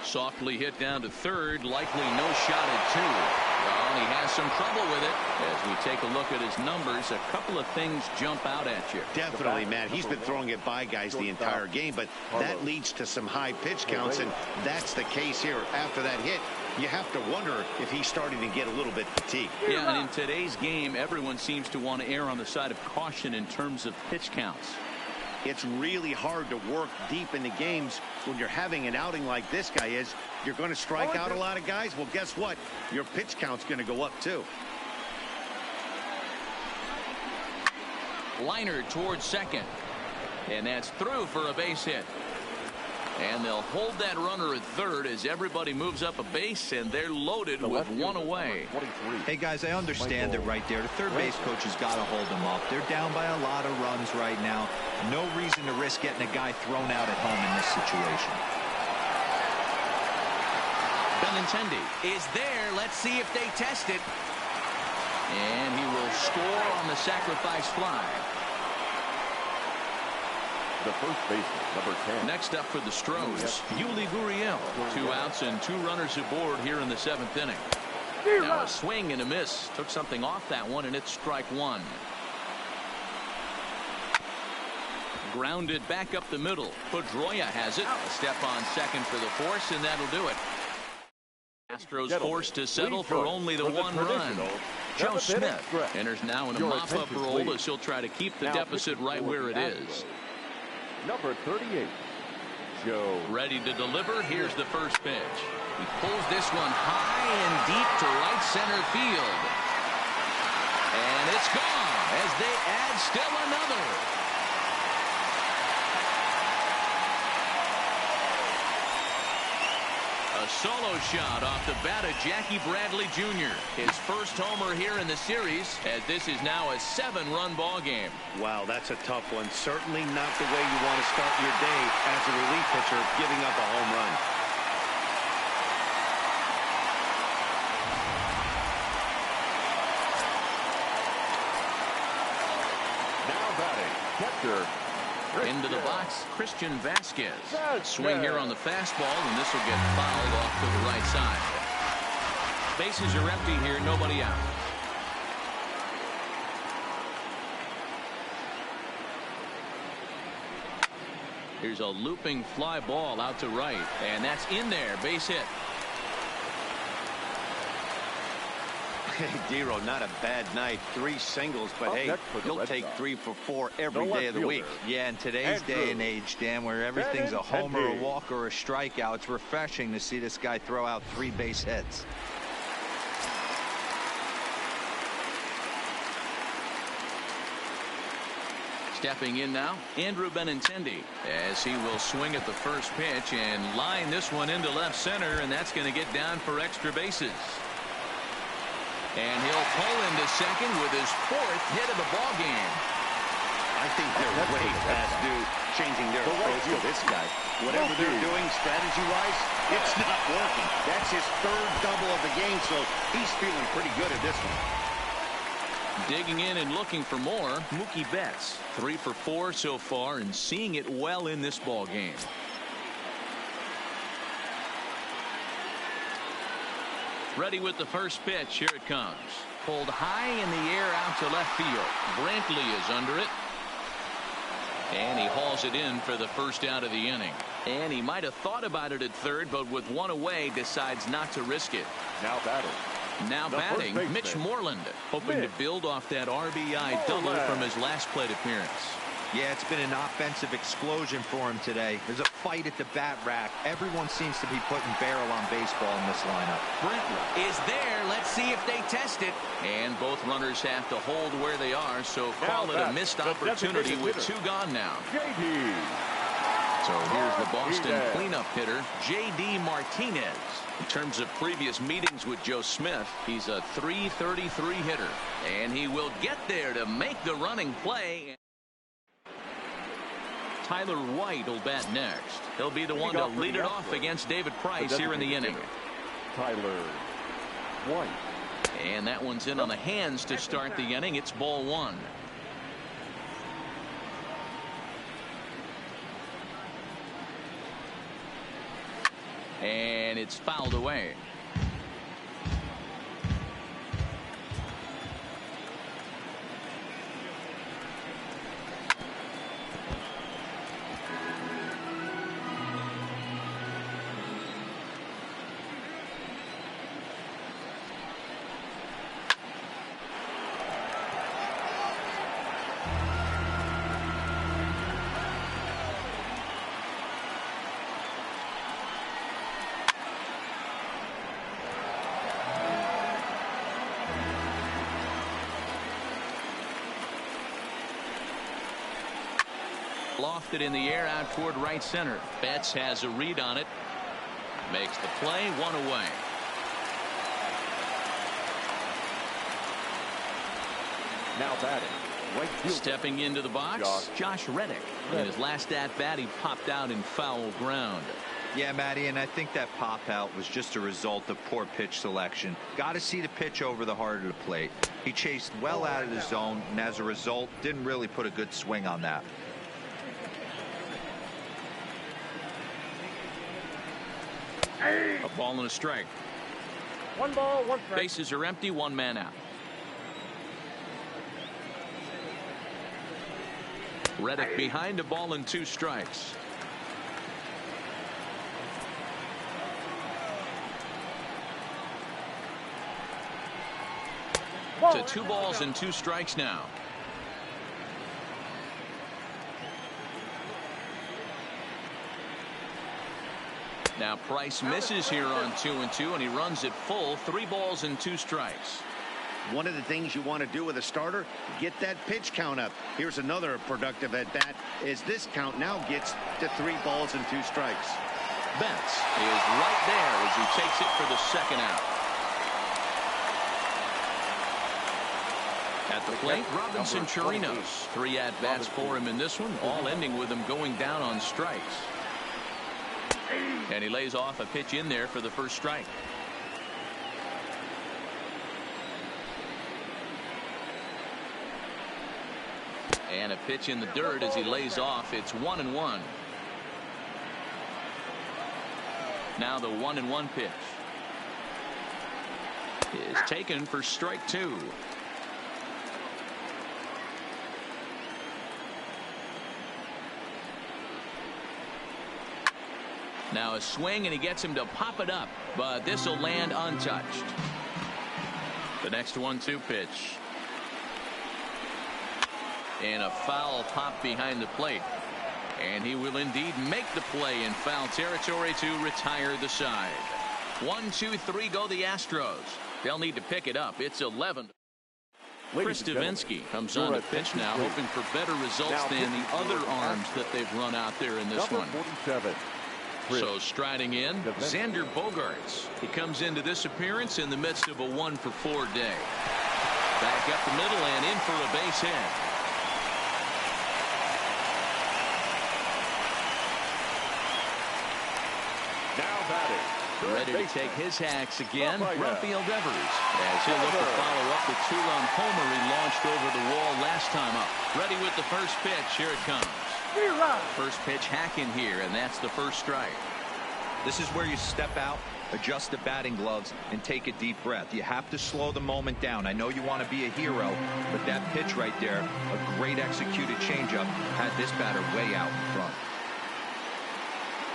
Softly hit down to third. Likely no shot at 2. Well, he has some trouble with it. As we take a look at his numbers, a couple of things jump out at you. Definitely, Matt. He's been throwing it by guys the entire game, but that leads to some high pitch counts, and that's the case here. After that hit, you have to wonder if he's starting to get a little bit fatigued. Yeah, and in today's game, everyone seems to want to err on the side of caution in terms of pitch counts. It's really hard to work deep into games when you're having an outing like this guy is. You're going to strike out a lot of guys. Well, guess what? Your pitch count's going to go up, too. Liner towards second. And that's through for a base hit. And they'll hold that runner at third as everybody moves up a base, and they're loaded with one away. Hey, guys, I understand it right there. The third base coach has got to hold them up. They're down by a lot of runs right now. No reason to risk getting a guy thrown out at home in this situation. Benintendi is there. Let's see if they test it. And he will score on the sacrifice fly. The first baseman, number 10. Next up for the Stros, Yuli Gurriel. 2 outs and 2 runners aboard here in the 7th inning. Now a swing and a miss. Took something off that one, and it's strike 1. Grounded back up the middle. Pedroia has it. A step on second for the force, and that'll do it. Astros forced to settle for only the 1 run. Joe Smith enters now in a mop-up role as he'll try to keep the deficit right where it is. Number 38, Joe. Ready to deliver. Here's the first pitch. He pulls this one high and deep to right center field. And it's gone as they add still another. A solo shot off the bat of Jackie Bradley Jr. His first homer here in the series, as this is now a 7-run ball game. Wow, that's a tough one. Certainly not the way you want to start your day as a relief pitcher, giving up a home run. Now batting, catcher. Into the box, Christian Vasquez. Swing here on the fastball, and this will get fouled off to the right side. Bases are empty here, nobody out. Here's a looping fly ball out to right, and that's in there, base hit. Hey, Dero, not a bad night. 3 singles, but hey, he'll take 3 for 4 every day of the week. Yeah, in today's day and age, Dan, where everything's a homer, a walk, or a strikeout, it's refreshing to see this guy throw out 3 base hits. Stepping in now, Andrew Benintendi, as he will swing at the first pitch and line this one into left center, and that's going to get down for extra bases. And he'll pull into second with his 4th hit of the ball game. I think they're way past due changing their approach to this guy. Whatever they're doing strategy-wise, it's not working. That's his 3rd double of the game, so he's feeling pretty good at this one. Digging in and looking for more, Mookie Betts. 3 for 4 so far and seeing it well in this ball game. Ready with the first pitch. Here it comes. Pulled high in the air out to left field. Brantley is under it. And he hauls it in for the first out of the inning. And he might have thought about it at third, but with 1 away, decides not to risk it. Now batting. Now batting, Mitch Moreland, hoping to build off that RBI double from his last plate appearance. Yeah, it's been an offensive explosion for him today. There's a fight at the bat rack. Everyone seems to be putting barrel on baseball in this lineup. Brentwood is there. Let's see if they test it. And both runners have to hold where they are, so call it a missed opportunity with 2 gone now. J.D. So here's the Boston cleanup hitter, J.D. Martinez. In terms of previous meetings with Joe Smith, he's a .333 hitter. And he will get there to make the running play. Tyler White will bat next. He'll be the one to lead it off against David Price here in the inning. Tyler White. And that one's in on the hands to start the inning. It's ball 1. And it's fouled away. Lofted in the air out toward right center. Betts has a read on it. Makes the play, 1 away. Now batting. Right fielder. Stepping into the box, Josh Reddick. In his last at-bat, he popped out in foul ground. Yeah, Matty, and I think that pop out was just a result of poor pitch selection. Got to see the pitch over the heart of the plate. He chased well out of the zone, and as a result, didn't really put a good swing on that. A ball and a strike. 1 ball, 1 strike. Bases are empty, 1 man out. Reddick behind a ball and 2 strikes. To 2 balls and 2 strikes now. Now Price misses here on 2-2, and he runs it full. 3 balls and 2 strikes. One of the things you want to do with a starter, get that pitch count up. Here's another productive at bat as this count now gets to 3 balls and 2 strikes. Betts is right there as he takes it for the 2nd out. At the plate, Robinson Chirinos. 3 at-bats for him in this one, all ending with him going down on strikes. And he lays off a pitch in there for the first strike. And a pitch in the dirt as he lays off. It's 1-1. Now the 1-1 pitch is taken for strike 2. Now a swing, and he gets him to pop it up, but this will land untouched. The next 1-2 pitch. And a foul pop behind the plate. And he will indeed make the play in foul territory to retire the side. 1, 2, 3 go the Astros. They'll need to pick it up. It's 11. Chris Davinsky comes on to pitch now, hoping for better results than the other arms that they've run out there in this one. 47. So striding in, Xander Bogaerts. He comes into this appearance in the midst of a 1-for-4 day. Back up the middle and in for a base hit. Now batting. Ready to take his hacks again, Rafael Devers, as he'll look to follow up the 2-run homer he launched over the wall last time up. Ready with the first pitch. Here it comes. First pitch hacking here, and that's the first strike. This is where you step out, adjust the batting gloves, and take a deep breath. You have to slow the moment down. I know you want to be a hero, but that pitch right there, a great executed changeup, had this batter way out in front.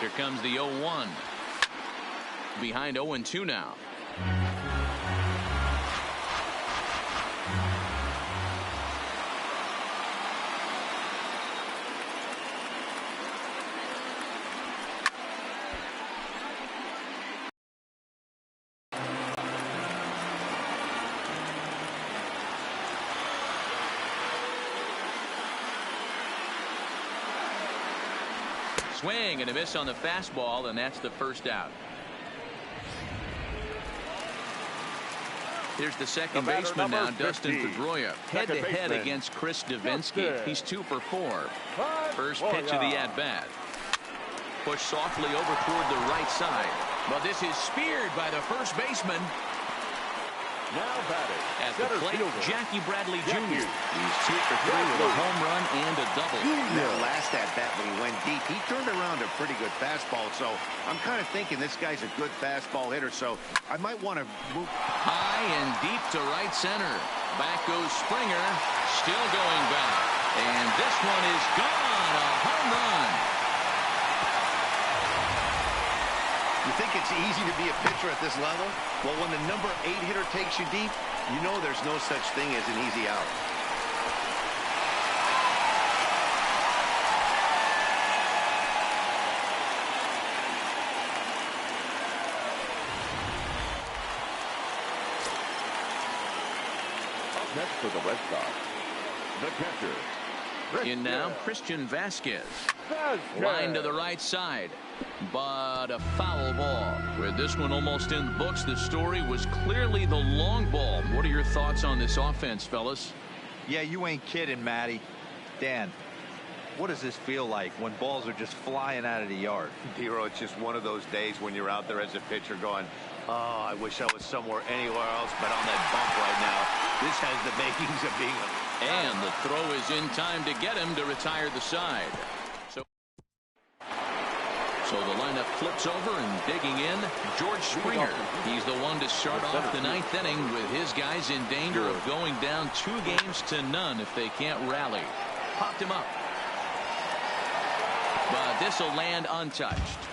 Here comes the 0-1. Behind 0-2 now. Swing and a miss on the fastball, and that's the first out. Here's the second baseman now, Dustin Pedroia, head-to-head against Chris Davinsky. He's 2 for 4. First pitch of the at-bat. Pushed softly over toward the right side. But this is speared by the first baseman. Now batting. At the plate, Jackie Bradley Jr. He's 2 for 3 with a home run and a double. That last at bat when he went deep, he turned around a pretty good fastball. So I'm kind of thinking this guy's a good fastball hitter. So I might want to move high and deep to right center. Back goes Springer, still going back, and this one is gone. A home run. You think it's easy to be a pitcher at this level? Well, when the number 8 hitter takes you deep, you know there's no such thing as an easy out. Up next for the Red Sox, the catcher, In now, Christian Vasquez. Line to the right side. But a foul ball. With this one almost in the books, the story was clearly the long ball. What are your thoughts on this offense, fellas? Yeah, you ain't kidding, Matty. Dan, what does this feel like when balls are just flying out of the yard? Hero, it's just one of those days when you're out there as a pitcher going, oh, I wish I was somewhere anywhere else but on that bump right now. This has the makings of being a... And the throw is in time to get him to retire the side. So the lineup flips over and digging in, George Springer. He's the one to start off the ninth inning with his guys in danger of going down 2-0 if they can't rally. Popped him up. But this will land untouched.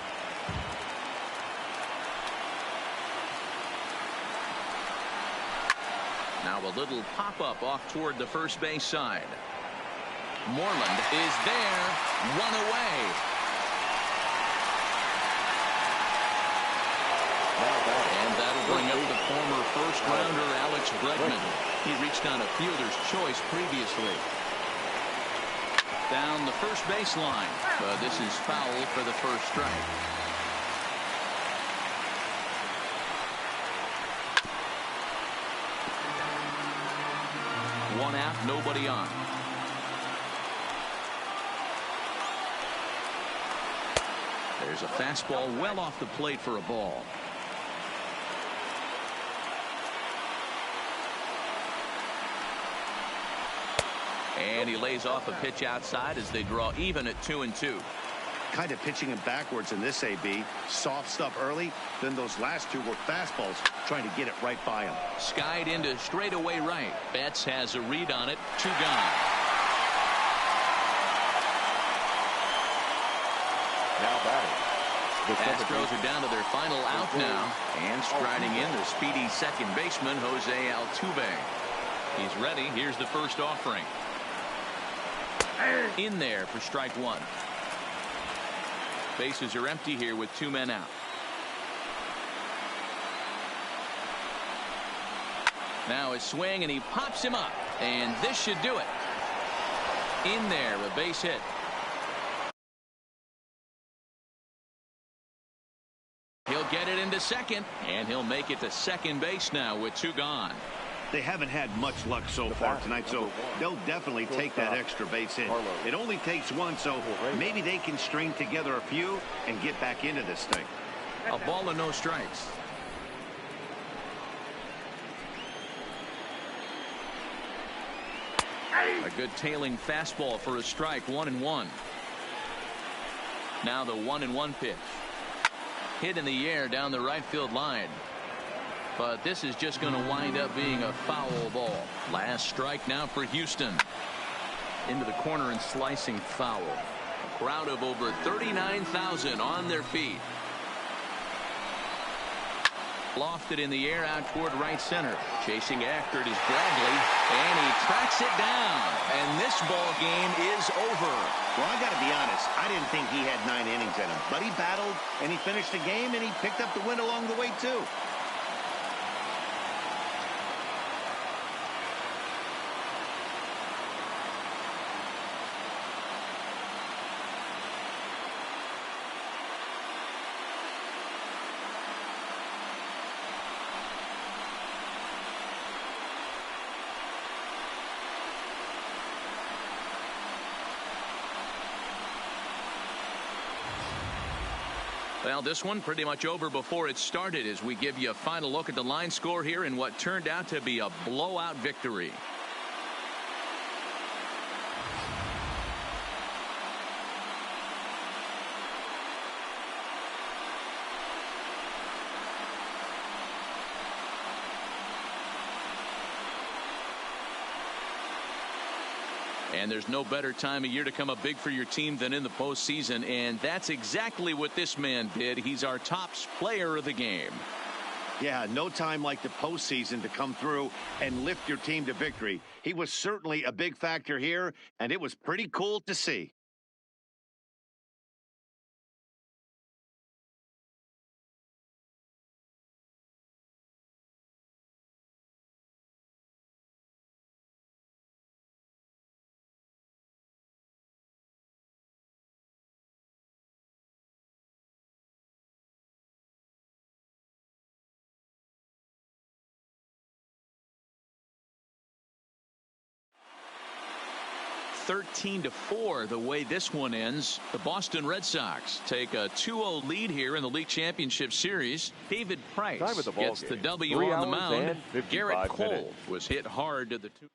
Now a little pop-up off toward the first base side. Moreland is there. One away. And that'll bring up the former first-rounder Alex Bregman. He reached on a fielder's choice previously. Down the first baseline. But this is foul for the first strike. One out, nobody on. There's a fastball well off the plate for a ball. And he lays off a pitch outside as they draw even at 2-2. Kind of pitching him backwards in this AB. Soft stuff early, then those last two were fastballs trying to get it right by him. Skied into straightaway right. Betts has a read on it. 2 gone. Now batting. Astros are down to their final out now. And striding in the speedy second baseman, Jose Altuve. He's ready. Here's the first offering. In there for strike one. Bases are empty here with 2 men out. Now a swing and he pops him up. And this should do it. In there, a base hit. He'll get it into second. And he'll make it to second base now with 2 gone. They haven't had much luck so far tonight, so they'll definitely take that extra base hit. It only takes one, so maybe they can string together a few and get back into this thing. A ball and no strikes. A good tailing fastball for a strike. 1-1. Now the 1-1 pitch. Hit in the air down the right field line. But this is just going to wind up being a foul ball. Last strike now for Houston. Into the corner and slicing foul. A crowd of over 39,000 on their feet. Lofted in the air out toward right center. Chasing after it is Bradley. And he tracks it down. And this ball game is over. Well, I got to be honest. I didn't think he had 9 innings in him. But he battled, and he finished the game, and he picked up the win along the way, too. Well, this one pretty much over before it started as we give you a final look at the line score here in what turned out to be a blowout victory. And there's no better time of year to come up big for your team than in the postseason, and that's exactly what this man did. He's our top player of the game. Yeah, no time like the postseason to come through and lift your team to victory. He was certainly a big factor here, and it was pretty cool to see. 13-4 the way this one ends. The Boston Red Sox take a 2-0 lead here in the league championship series. David Price gets the W on the mound. Garrett Cole was hit hard to the two.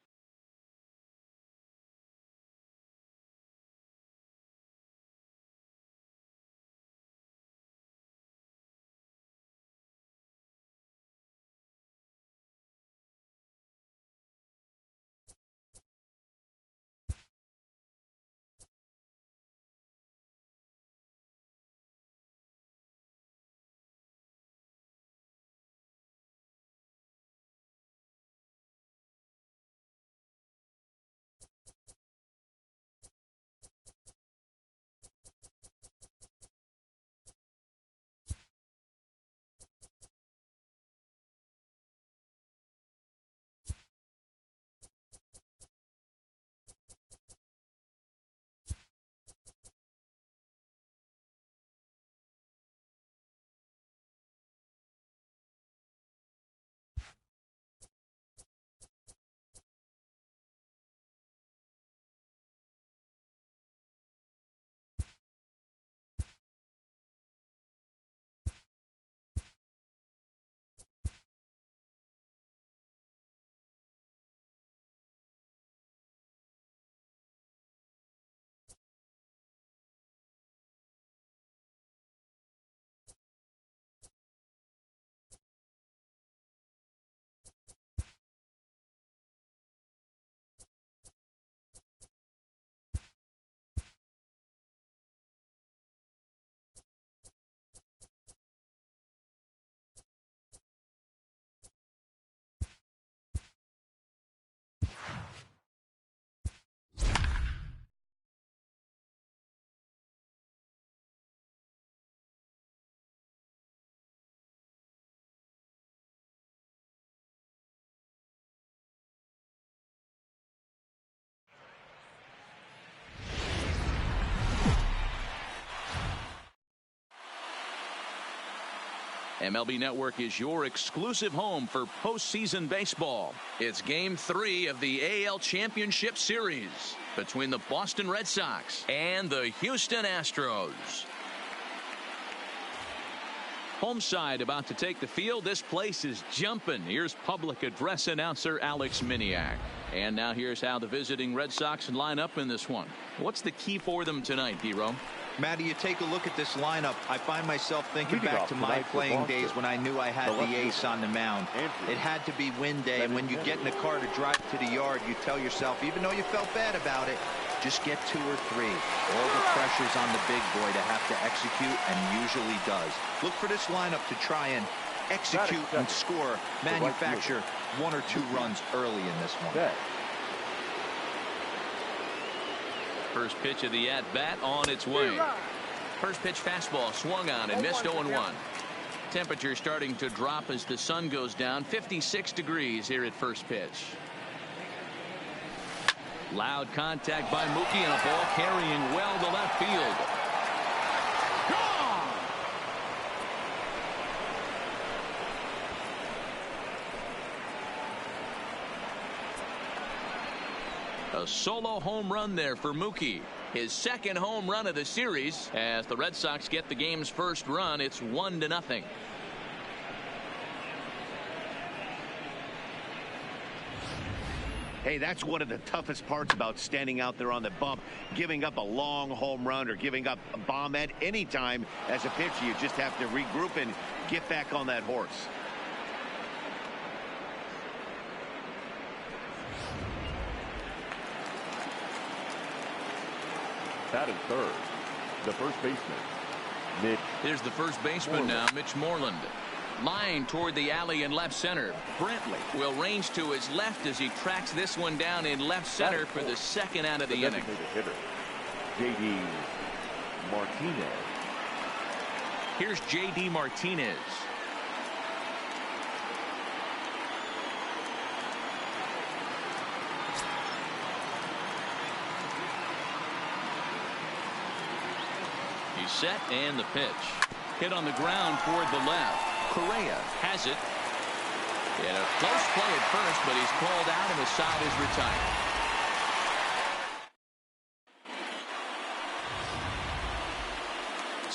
MLB Network is your exclusive home for postseason baseball. It's Game 3 of the AL Championship Series between the Boston Red Sox and the Houston Astros. Home side about to take the field. This place is jumping. Here's public address announcer Alex Miniak. And now here's how the visiting Red Sox line up in this one. What's the key for them tonight, D-Ro? Matty, you take a look at this lineup. I find myself thinking back to my playing days when I knew I had the ace on the mound. It had to be win day, and when you get in the car to drive to the yard, you tell yourself, even though you felt bad about it, just get 2 or 3. All the pressure's on the big boy to have to execute, and usually does. Look for this lineup to try and execute and score, manufacture 1 or 2 runs early in this one. First pitch of the at-bat on its way. First pitch fastball swung on and missed 0-1. Temperature starting to drop as the sun goes down. 56 degrees here at first pitch. Loud contact by Mookie and a ball carrying well to left field. Gone! A solo home run there for Mookie. His second home run of the series as the Red Sox get the game's first run. It's 1-0. Hey, that's one of the toughest parts about standing out there on the bump. Giving up a long home run or giving up a bomb at any time as a pitcher. You just have to regroup and get back on that horse. That is third. The first baseman, Mitch. Here's the first baseman now, Mitch Moreland. Line toward the alley in left center. Brantley will range to his left as he tracks this one down in left center for the second out of the inning. Hitter, J.D. Martinez. Here's J.D. Martinez. He's set, and the pitch. Hit on the ground toward the left. Correa has it. In a close play at first, but he's called out and the side is retired.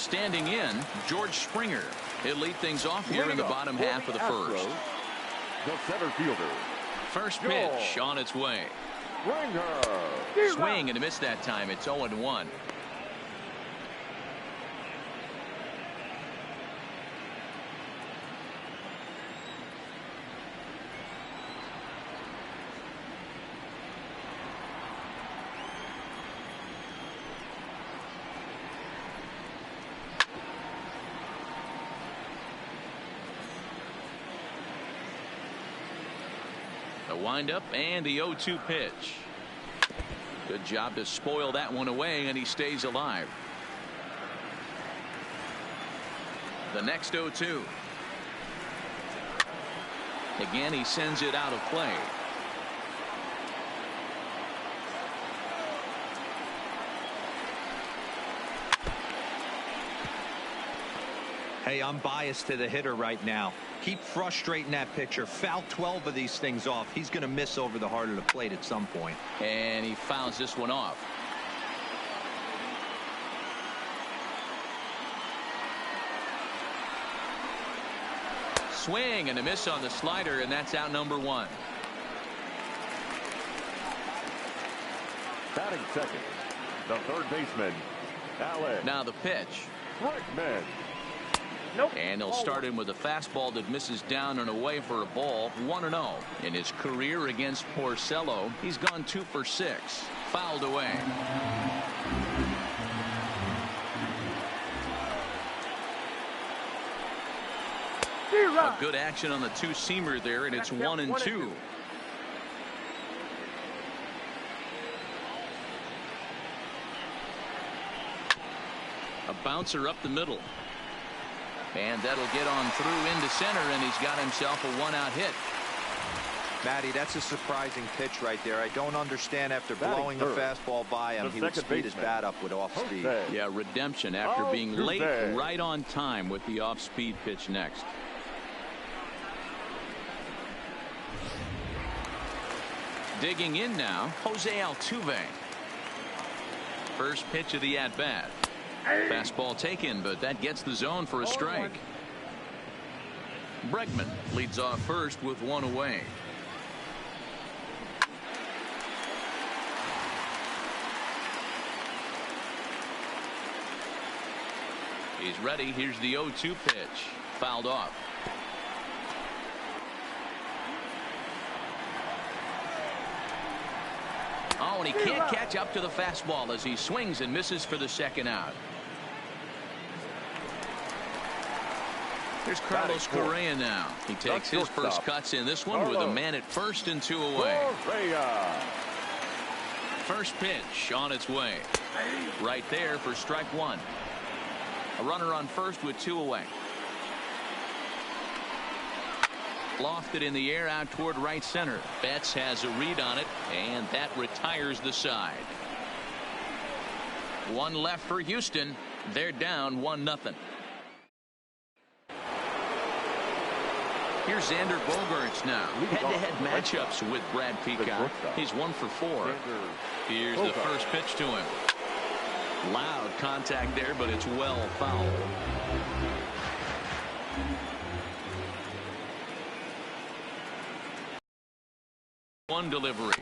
standing in, George Springer. He'll lead things off here in the bottom half of the first. The center fielder. First pitch on its way. Swing and a miss that time. It's 0-1. The windup and the 0-2 pitch. Good job to spoil that one away, and he stays alive. The next 0-2. Again, he sends it out of play. Hey, I'm biased to the hitter right now. Keep frustrating that pitcher. Foul 12 of these things off. He's going to miss over the heart of the plate at some point. And he fouls this one off. Swing and a miss on the slider, and that's out number 1. Batting second, the third baseman, Alex. Now the pitch. Bregman. Nope. And he'll start him with a fastball that misses down and away for a ball. 1-0. In his career against Porcello, he's gone 2 for 6. Fouled away. A good action on the two-seamer there, and it's 1-2. A bouncer up the middle. And that'll get on through into center, and he's got himself a 1-out hit. Matty, that's a surprising pitch right there. I don't understand after blowing a fastball by him, he would speed his bat up with off speed. Yeah, redemption after being late right on time with the off-speed pitch next. Digging in now, Jose Altuve. First pitch of the at-bat. Fastball taken, but that gets the zone for a strike. Bregman leads off first with 1 away. He's ready. Here's the 0-2 pitch. Fouled off. Oh, and he can't catch up to the fastball as he swings and misses for the second out. Here's Carlos Correa now. He takes his first cuts in this one with a man at first and 2 away. First pitch on its way. Right there for strike 1. A runner on first with 2 away. Lofted in the air out toward right center. Betts has a read on it, and that retires the side. 1 left for Houston. They're down 1-0. Here's Xander Bogaerts now. Head-to-head matchups with Brad Peacock. He's 1 for 4. Here's the first pitch to him. Loud contact there, but it's well fouled. One delivery.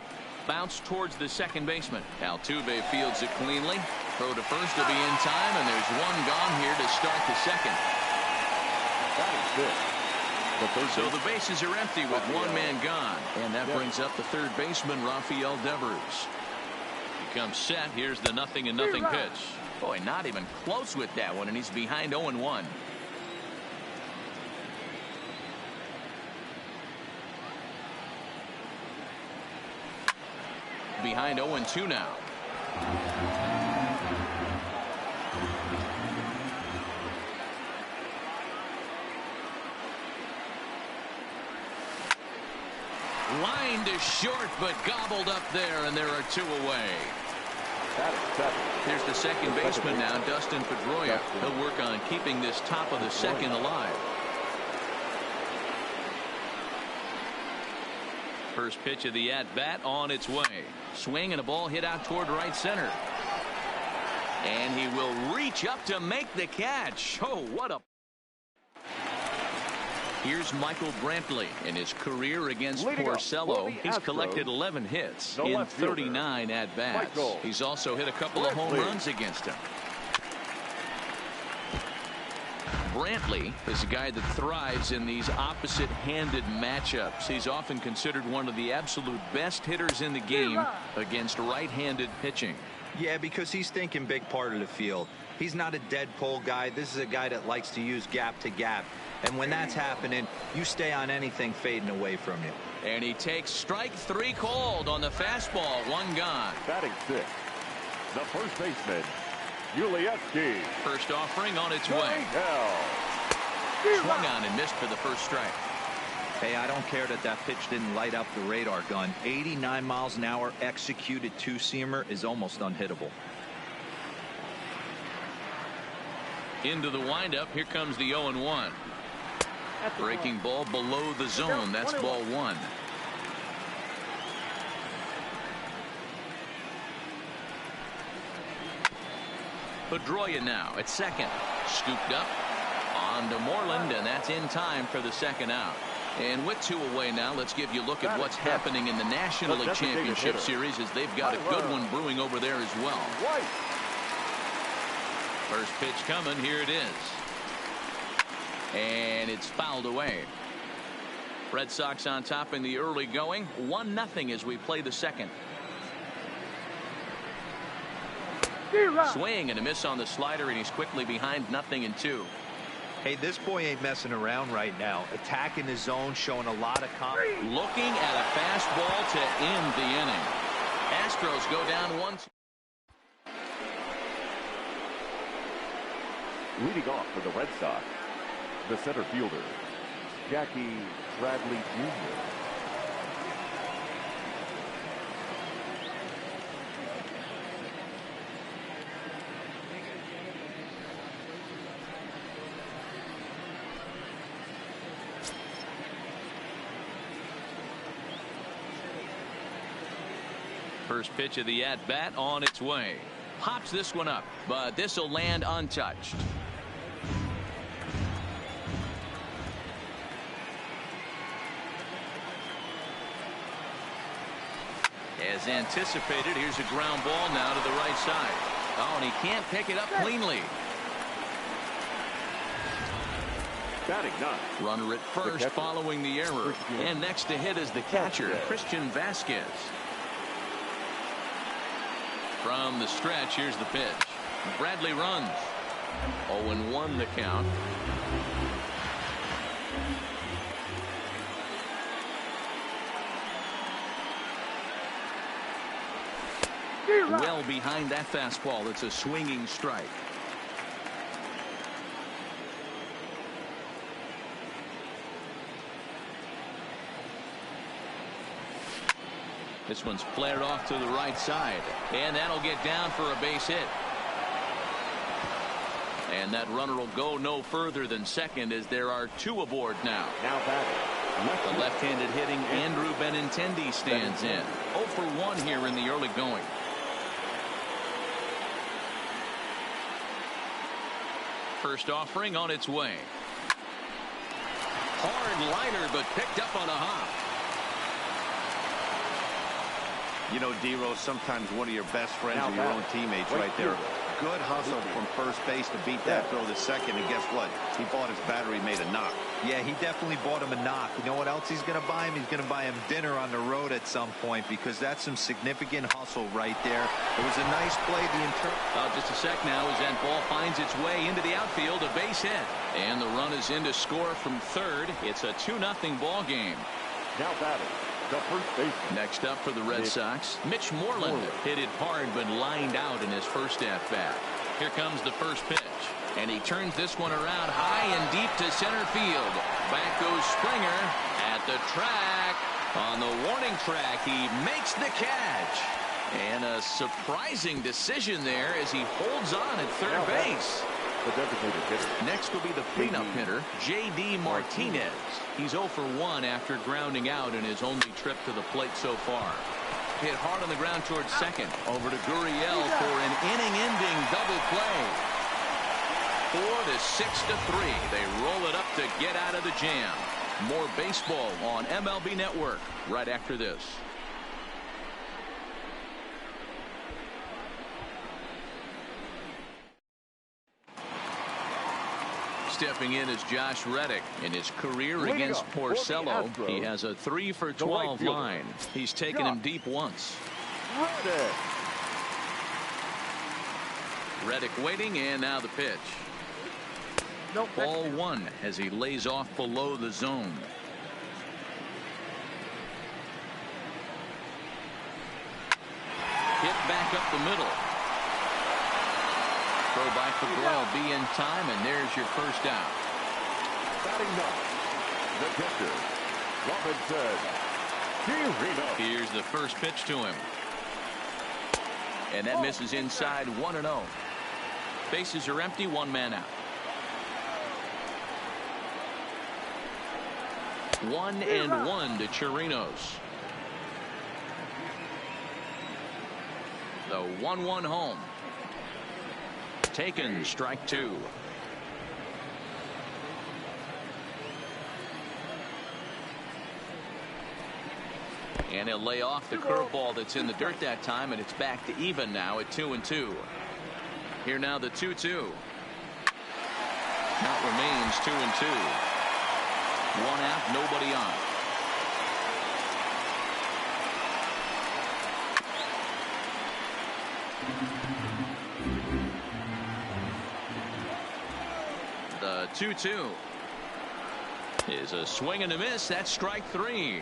Bounce towards the second baseman. Altuve fields it cleanly. Throw to first will be in time, and there's 1 gone here to start the second. That is good. So the bases are empty with 1 man gone, and that brings up the third baseman, Rafael Devers. He comes set. Here's the 0-0 pitch. Boy, not even close with that one, and he's behind 0-1. Behind 0-2 now. Lined to short, but gobbled up there, and there are 2 away. Here's the second baseman now, Dustin Pedroia. He'll work on keeping this top of the second alive. First pitch of the at-bat on its way. Swing and a ball hit out toward right center. And he will reach up to make the catch. Oh, what a... Here's Michael Brantley. In his career against Porcello, he's collected 11 hits in 39 at-bats. He's also hit a couple of home runs against him. Brantley is a guy that thrives in these opposite-handed matchups. He's often considered one of the absolute best hitters in the game against right-handed pitching. Yeah, because he's thinking big part of the field. He's not a dead pull guy. This is a guy that likes to use gap to gap. And when that's happening, you stay on anything fading away from you. And he takes strike 3 called on the fastball. 1 gone. Batting 6, the first baseman, Ulieski. First offering on its way. Swung on and missed for the first strike. Hey, I don't care that that pitch didn't light up the radar gun. 89 miles an hour executed two-seamer is almost unhittable. Into the windup. Here comes the 0-1. Breaking ball below the zone. That's ball 1. Pedroia now at second. Scooped up on to Moreland, and that's in time for the second out. And with 2 away now, let's give you a look at what's happening in the National League Championship Series, as they've got a good one brewing over there as well. First pitch coming. Here it is. And it's fouled away. Red Sox on top in the early going. 1-0 as we play the second. Swing and a miss on the slider, and he's quickly behind 0-2. Hey, this boy ain't messing around right now. Attacking his zone, showing a lot of confidence. Looking at a fastball to end the inning. Astros go down 1-2. Leading off for the Red Sox, the center fielder, Jackie Bradley Jr. First pitch of the at-bat on its way. Pops this one up, but this will land untouched. As anticipated, here's a ground ball now to the right side. Oh, and he can't pick it up cleanly. Batting 9. Runner at first following the error. And next to hit is the catcher, Christian Vasquez. From the stretch, here's the pitch. Bradley runs. 0-1 the count. Well behind that fastball. It's a swinging strike. This one's flared off to the right side, and that'll get down for a base hit. And that runner will go no further than second, as there are 2 aboard now. Now batting. The left-handed hitting Andrew Benintendi stands in. 0 for 1 here in the early going. First offering on its way. Hard liner, but picked up on a hop. You know, D-Rose, sometimes one of your best friends are your own teammates right there. Good hustle from first base to beat that throw to second, and guess what? He bought his battery made a knock. Yeah, he definitely bought him a knock. You know what else he's going to buy him? He's going to buy him dinner on the road at some point, because that's some significant hustle right there. It was a nice play. Just a sec now as that ball finds its way into the outfield, a base hit. And the run is in to score from third. It's a 2-0 ball game. Now batting. The first baseman. Next up for the Red Sox, Mitch Moreland. Hit it hard but lined out in his first at-bat. Here comes the first pitch. And he turns this one around high and deep to center field. Back goes Springer at the track. On the warning track, he makes the catch. And a surprising decision there as he holds on at third base. The designated hitter. Next will be the cleanup hitter, J.D. Martinez. He's 0 for 1 after grounding out in his only trip to the plate so far. Hit hard on the ground towards second. Over to Gurriel for an inning-ending double play. 4-6-3. They roll it up to get out of the jam. More baseball on MLB Network right after this. Stepping in is Josh Reddick. In his career against Porcello, he has a 3-for-12 line. He's taken him deep once. Reddick waiting, and now the pitch. Ball one as he lays off below the zone. Hit back up the middle. Throw by Cabral be in time, and there's your first out. Batting ninth, the catcher, Robinson. Here's the first pitch to him. And that misses inside. 1-0. Bases are empty, one man out. 1-1 to Chirinos. The 1-1 home. Taken, strike two. And he'll lay off the curveball that's in the dirt that time, and it's back to even now at 2-2. Here now the 2-2. Count remains 2-2. One out, nobody on. The 2-2 is a swing and a miss. That's strike three.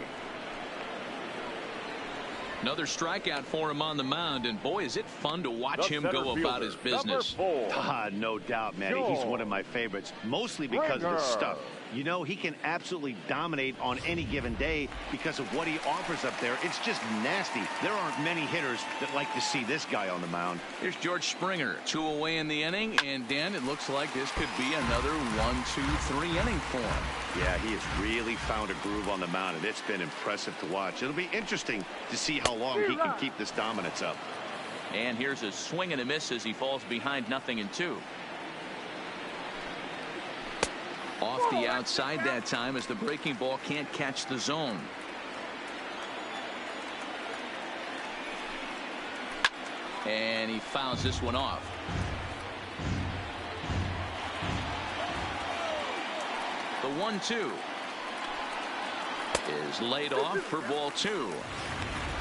Another strikeout for him on the mound, and boy, is it fun to watch him go about his business. No doubt, Matty. He's one of my favorites, mostly because of his stuff. You know, he can absolutely dominate on any given day because of what he offers up there. It's just nasty. There aren't many hitters that like to see this guy on the mound. Here's George Springer, 2 away in the inning, and Dan, it looks like this could be another 1-2-3 inning for him. Yeah, he has really found a groove on the mound, and it's been impressive to watch. It'll be interesting to see how long he can keep this dominance up. And here's a swing and a miss as he falls behind 0-2. Off the outside that time as the breaking ball can't catch the zone. And he fouls this one off. The 1-2 is laid off for ball two.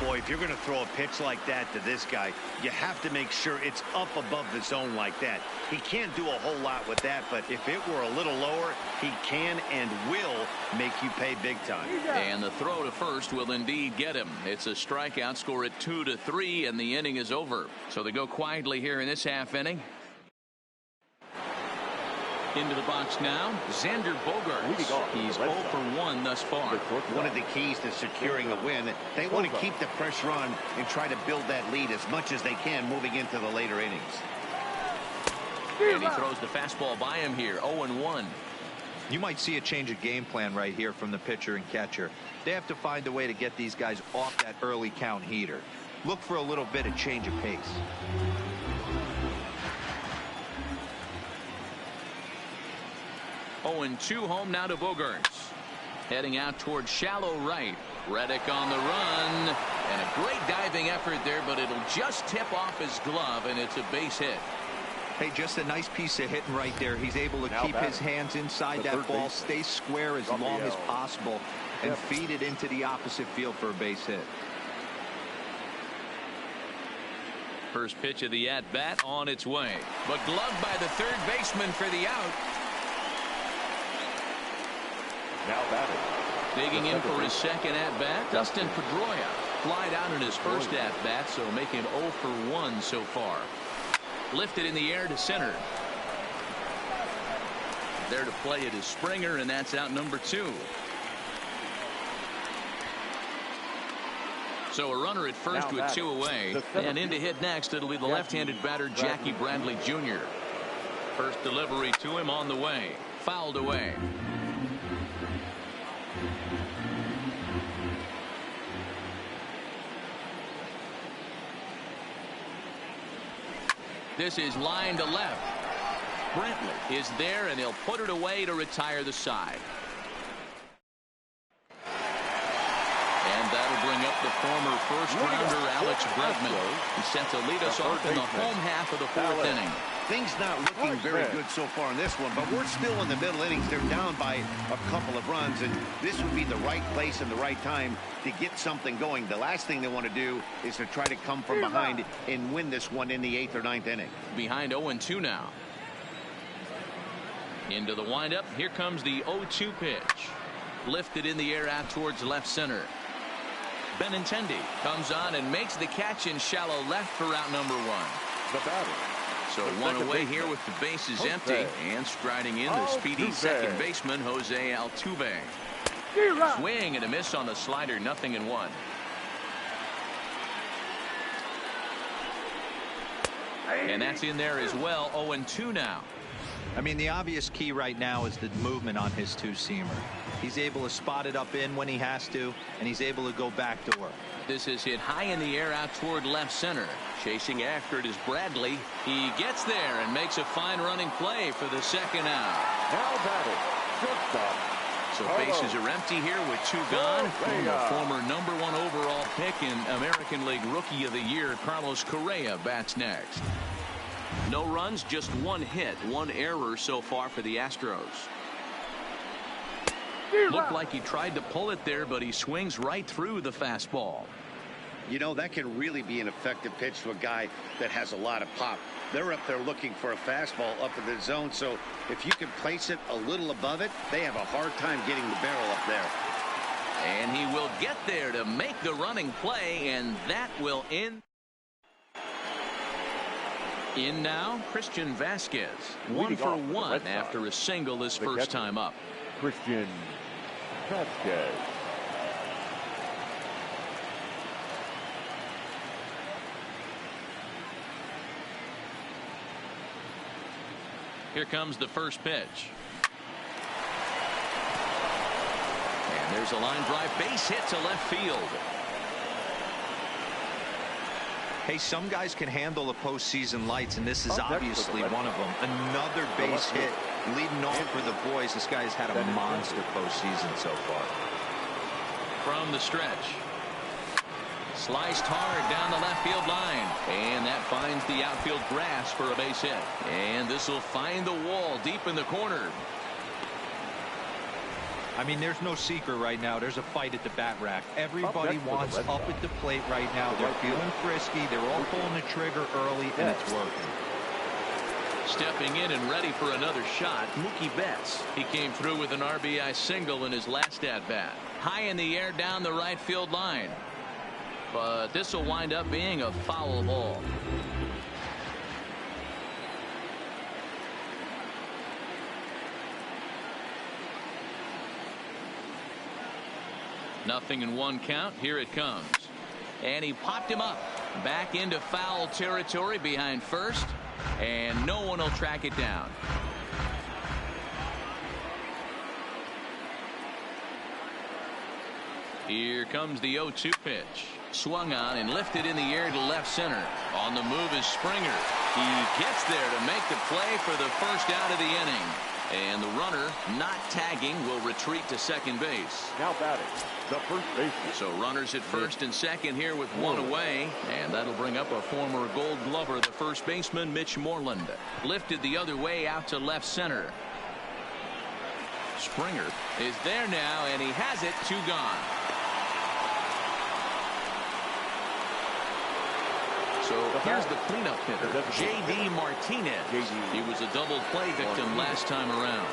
Boy, if you're going to throw a pitch like that to this guy, you have to make sure it's up above the zone like that. He can't do a whole lot with that, but if it were a little lower, he can and will make you pay big time. And the throw to first will indeed get him. It's a strikeout, score at 2-3, and the inning is over. So they go quietly here in this half inning. Into the box now, Xander Bogaerts. He's 0 for 1 thus far. One of the keys to securing a win, they want to keep the pressure on and try to build that lead as much as they can moving into the later innings. And he throws the fastball by him here, 0-1. You might see a change of game plan right here from the pitcher and catcher. They have to find a way to get these guys off that early count heater. Look for a little bit of change of pace. 0-2 home now to Bogaerts. Heading out towards shallow right. Reddick on the run. And a great diving effort there, but it'll just tip off his glove, and it's a base hit. Hey, just a nice piece of hitting right there. He's able to keep his hands inside that ball, stay square as long as possible, and feed it into the opposite field for a base hit. First pitch of the at-bat on its way. But gloved by the third baseman for the out. Now batting. Digging in for his second at-bat, Dustin Pedroia. Flied out in his first at-bat, so making 0 for 1 so far. Lifted in the air to center. There to play it is Springer, and that's out number 2. So a runner at first with 2 away. And in to hit next, it'll be the left-handed batter, Jackie Bradley Jr. First delivery to him on the way. Fouled away. This is line to left. Brentley is there, and he'll put it away to retire the side. And that'll bring up the former first-rounder Alex Bregman. He's set to lead us off in the home half of the fourth inning. Things not looking very good so far in this one, but we're still in the middle innings. They're down by a couple of runs, and this would be the right place and the right time to get something going. The last thing they want to do is to try to come from behind and win this one in the 8th or 9th inning. Behind 0-2 now. Into the windup. Here comes the 0-2 pitch. Lifted in the air out towards left center. Benintendi comes on and makes the catch in shallow left for out number 1. The batter. So one away here with the bases empty, and striding in the speedy second baseman Jose Altuve. Swing and a miss on the slider, 0-1. And that's in there as well. 0-2 now. I mean, the obvious key right now is the movement on his two-seamer. He's able to spot it up in when he has to, and he's able to go back to work. This is hit high in the air out toward left center. Chasing after it is Bradley. He gets there and makes a fine running play for the second out. Now batting, shortstop. So bases are empty here with 2 gone. And the former #1 overall pick in American League Rookie of the Year, Carlos Correa, bats next. No runs, just 1 hit, 1 error so far for the Astros. Looked like he tried to pull it there, but he swings right through the fastball. You know, that can really be an effective pitch to a guy that has a lot of pop. They're up there looking for a fastball up in the zone, so if you can place it a little above it, they have a hard time getting the barrel up there. And he will get there to make the running play, and that will end. In now, Christian Vasquez. 1 for 1 after a single his first time up. Christian Vasquez. Here comes the first pitch. And there's a line drive base hit to left field. Hey, some guys can handle the postseason lights, and this is obviously one of them. Another base hit leading off for the boys. This guy's had a monster postseason so far. From the stretch. Sliced hard down the left field line. And that finds the outfield grass for a base hit. And this will find the wall deep in the corner. I mean, there's no secret right now. There's a fight at the bat rack. Everybody wants up at the plate right now. They're feeling frisky. They're all pulling the trigger early, and it's working. Stepping in and ready for another shot, Mookie Betts. He came through with an RBI single in his last at-bat. High in the air down the right field line. But this will wind up being a foul ball. Nothing in 1 count. Here it comes. And he popped him up. Back into foul territory behind first. And no one will track it down. Here comes the 0-2 pitch. Swung on and lifted in the air to left center. On the move is Springer. He gets there to make the play for the first out of the inning. And the runner, not tagging, will retreat to second base. Now batting, the first baseman. So runners at first and second here with 1 away. And that'll bring up a former Gold Glover, the first baseman, Mitch Moreland. Lifted the other way out to left center. Springer is there now, and he has it. 2 gone. So here's the cleanup hitter, J.D. Martinez. He was a double play victim last time around.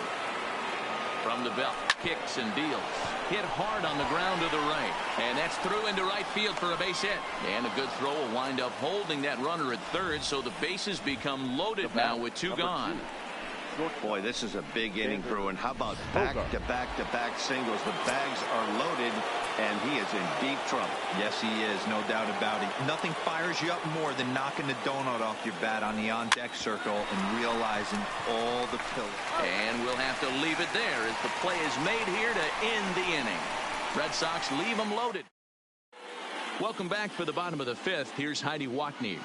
From the belt, kicks and deals. Hit hard on the ground to the right. And that's through into right field for a base hit. And a good throw will wind up holding that runner at third, so the bases become loaded now with 2 gone. Boy, this is a big inning, Bruin. How about back-to-back-to-back singles? The bags are loaded, and he is in deep trouble. Yes, he is, no doubt about it. Nothing fires you up more than knocking the donut off your bat on the on-deck circle and realizing all the pillars. And we'll have to leave it there as the play is made here to end the inning. Red Sox leave them loaded. Welcome back for the bottom of the 5th. Here's Heidi Watney.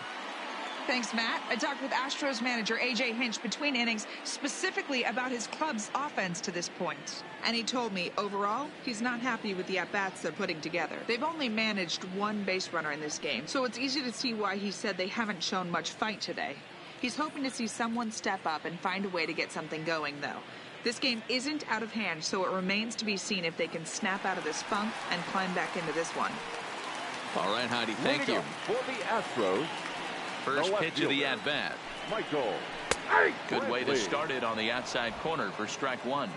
Thanks, Matt. I talked with Astros manager A.J. Hinch between innings specifically about his club's offense to this point. And he told me, overall, he's not happy with the at-bats they're putting together. They've only managed one base runner in this game, so it's easy to see why he said they haven't shown much fight today. He's hoping to see someone step up and find a way to get something going, though. This game isn't out of hand, so it remains to be seen if they can snap out of this funk and climb back into this one. All right, Heidi, thank you. For the Astros, first pitch of the at-bat. Michael. Good way to start it on the outside corner for strike one.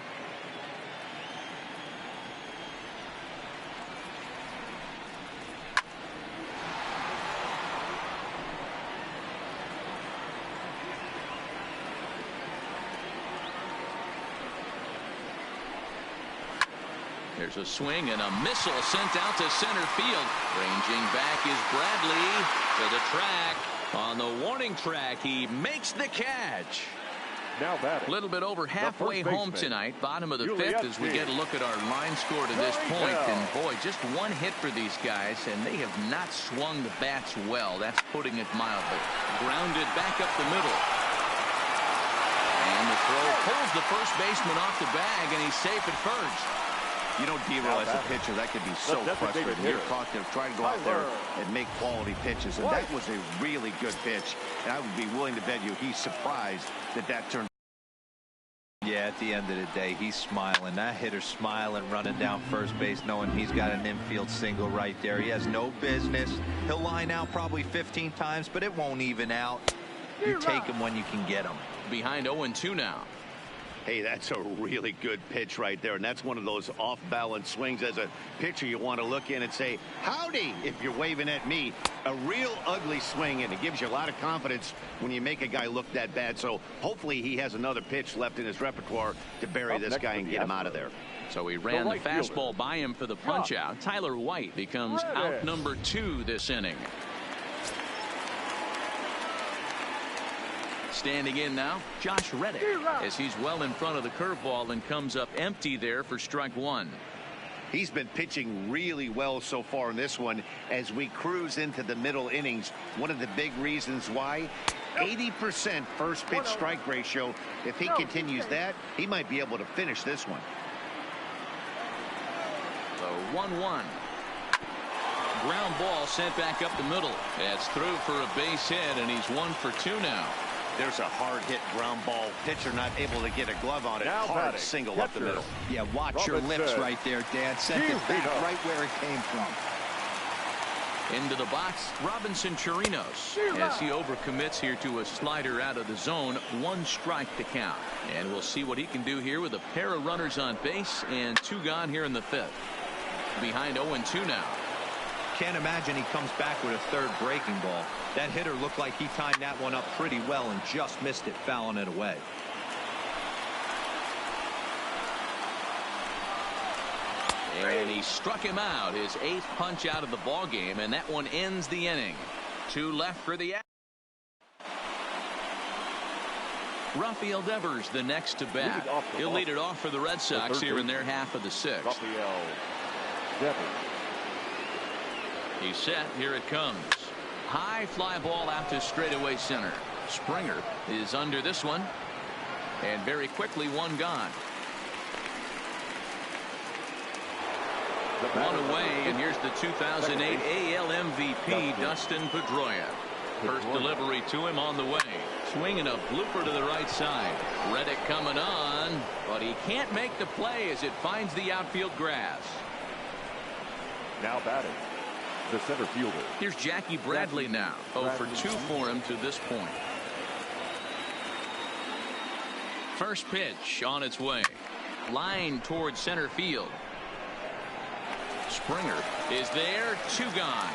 There's a swing and a missile sent out to center field. Ranging back is Bradley to the track. On the warning track, he makes the catch. Now batting. A little bit over halfway home tonight. Bottom of the fifth as we get a look at our line score to this point. And boy, just one hit for these guys, and they have not swung the bats well. That's putting it mildly. Grounded back up the middle. And the throw pulls the first baseman off the bag, and he's safe at first. You know, D-Roll, as a pitcher, that could be so frustrating. You're trying to go out there and make quality pitches, and that was a really good pitch. And I would be willing to bet you he's surprised that turned. Yeah, at the end of the day, he's smiling. That hitter's smiling, running down first base, knowing he's got an infield single right there. He has no business. He'll line out probably 15 times, but it won't even out. You take him when you can get him. Behind 0-2 now. Hey, that's a really good pitch right there, and that's one of those off-balance swings. As a pitcher, you want to look in and say, howdy, if you're waving at me. A real ugly swing, and it gives you a lot of confidence when you make a guy look that bad. So hopefully he has another pitch left in his repertoire to bury this guy and get him out of there. So he ran the fastball by him for the punch out. Tyler White becomes out number 2 this inning. Standing in now, Josh Reddick, as he's well in front of the curveball and comes up empty there for strike one. He's been pitching really well so far in this one as we cruise into the middle innings. One of the big reasons why, 80% first pitch strike ratio. If he continues that, he might be able to finish this one. So 1-1. Ground ball sent back up the middle. That's through for a base hit, and he's 1 for 2 now. There's a hard hit ground ball. Pitcher not able to get a glove on it. Hard single up the middle. Yeah, watch your lips right there, Dan. Sent it back right where it came from. Into the box, Robinson Chirinos, as he overcommits here to a slider out of the zone. 1 strike to count. And we'll see what he can do here with a pair of runners on base and 2 gone here in the 5th. Behind 0-2 now. Can't imagine he comes back with a third breaking ball. That hitter looked like he timed that one up pretty well and just missed it, fouling it away. And he struck him out, his 8th punch out of the ball game, and that one ends the inning. 2 left for the Rafael Devers, the next to bat. He'll lead it off for the Red Sox here in their half of the 6th. Rafael Devers. He's set. Here it comes. High fly ball out to straightaway center. Springer is under this one. And very quickly 1 gone. 1 away, and here's the 2008 AL MVP, Dustin Pedroia. First delivery to him on the way. Swinging a blooper to the right side. Reddick coming on, but he can't make the play as it finds the outfield grass. Now batting, the center fielder. Here's Jackie Bradley now. 0 for 2 for him to this point. First pitch on its way. Line towards center field. Springer is there. 2 gone.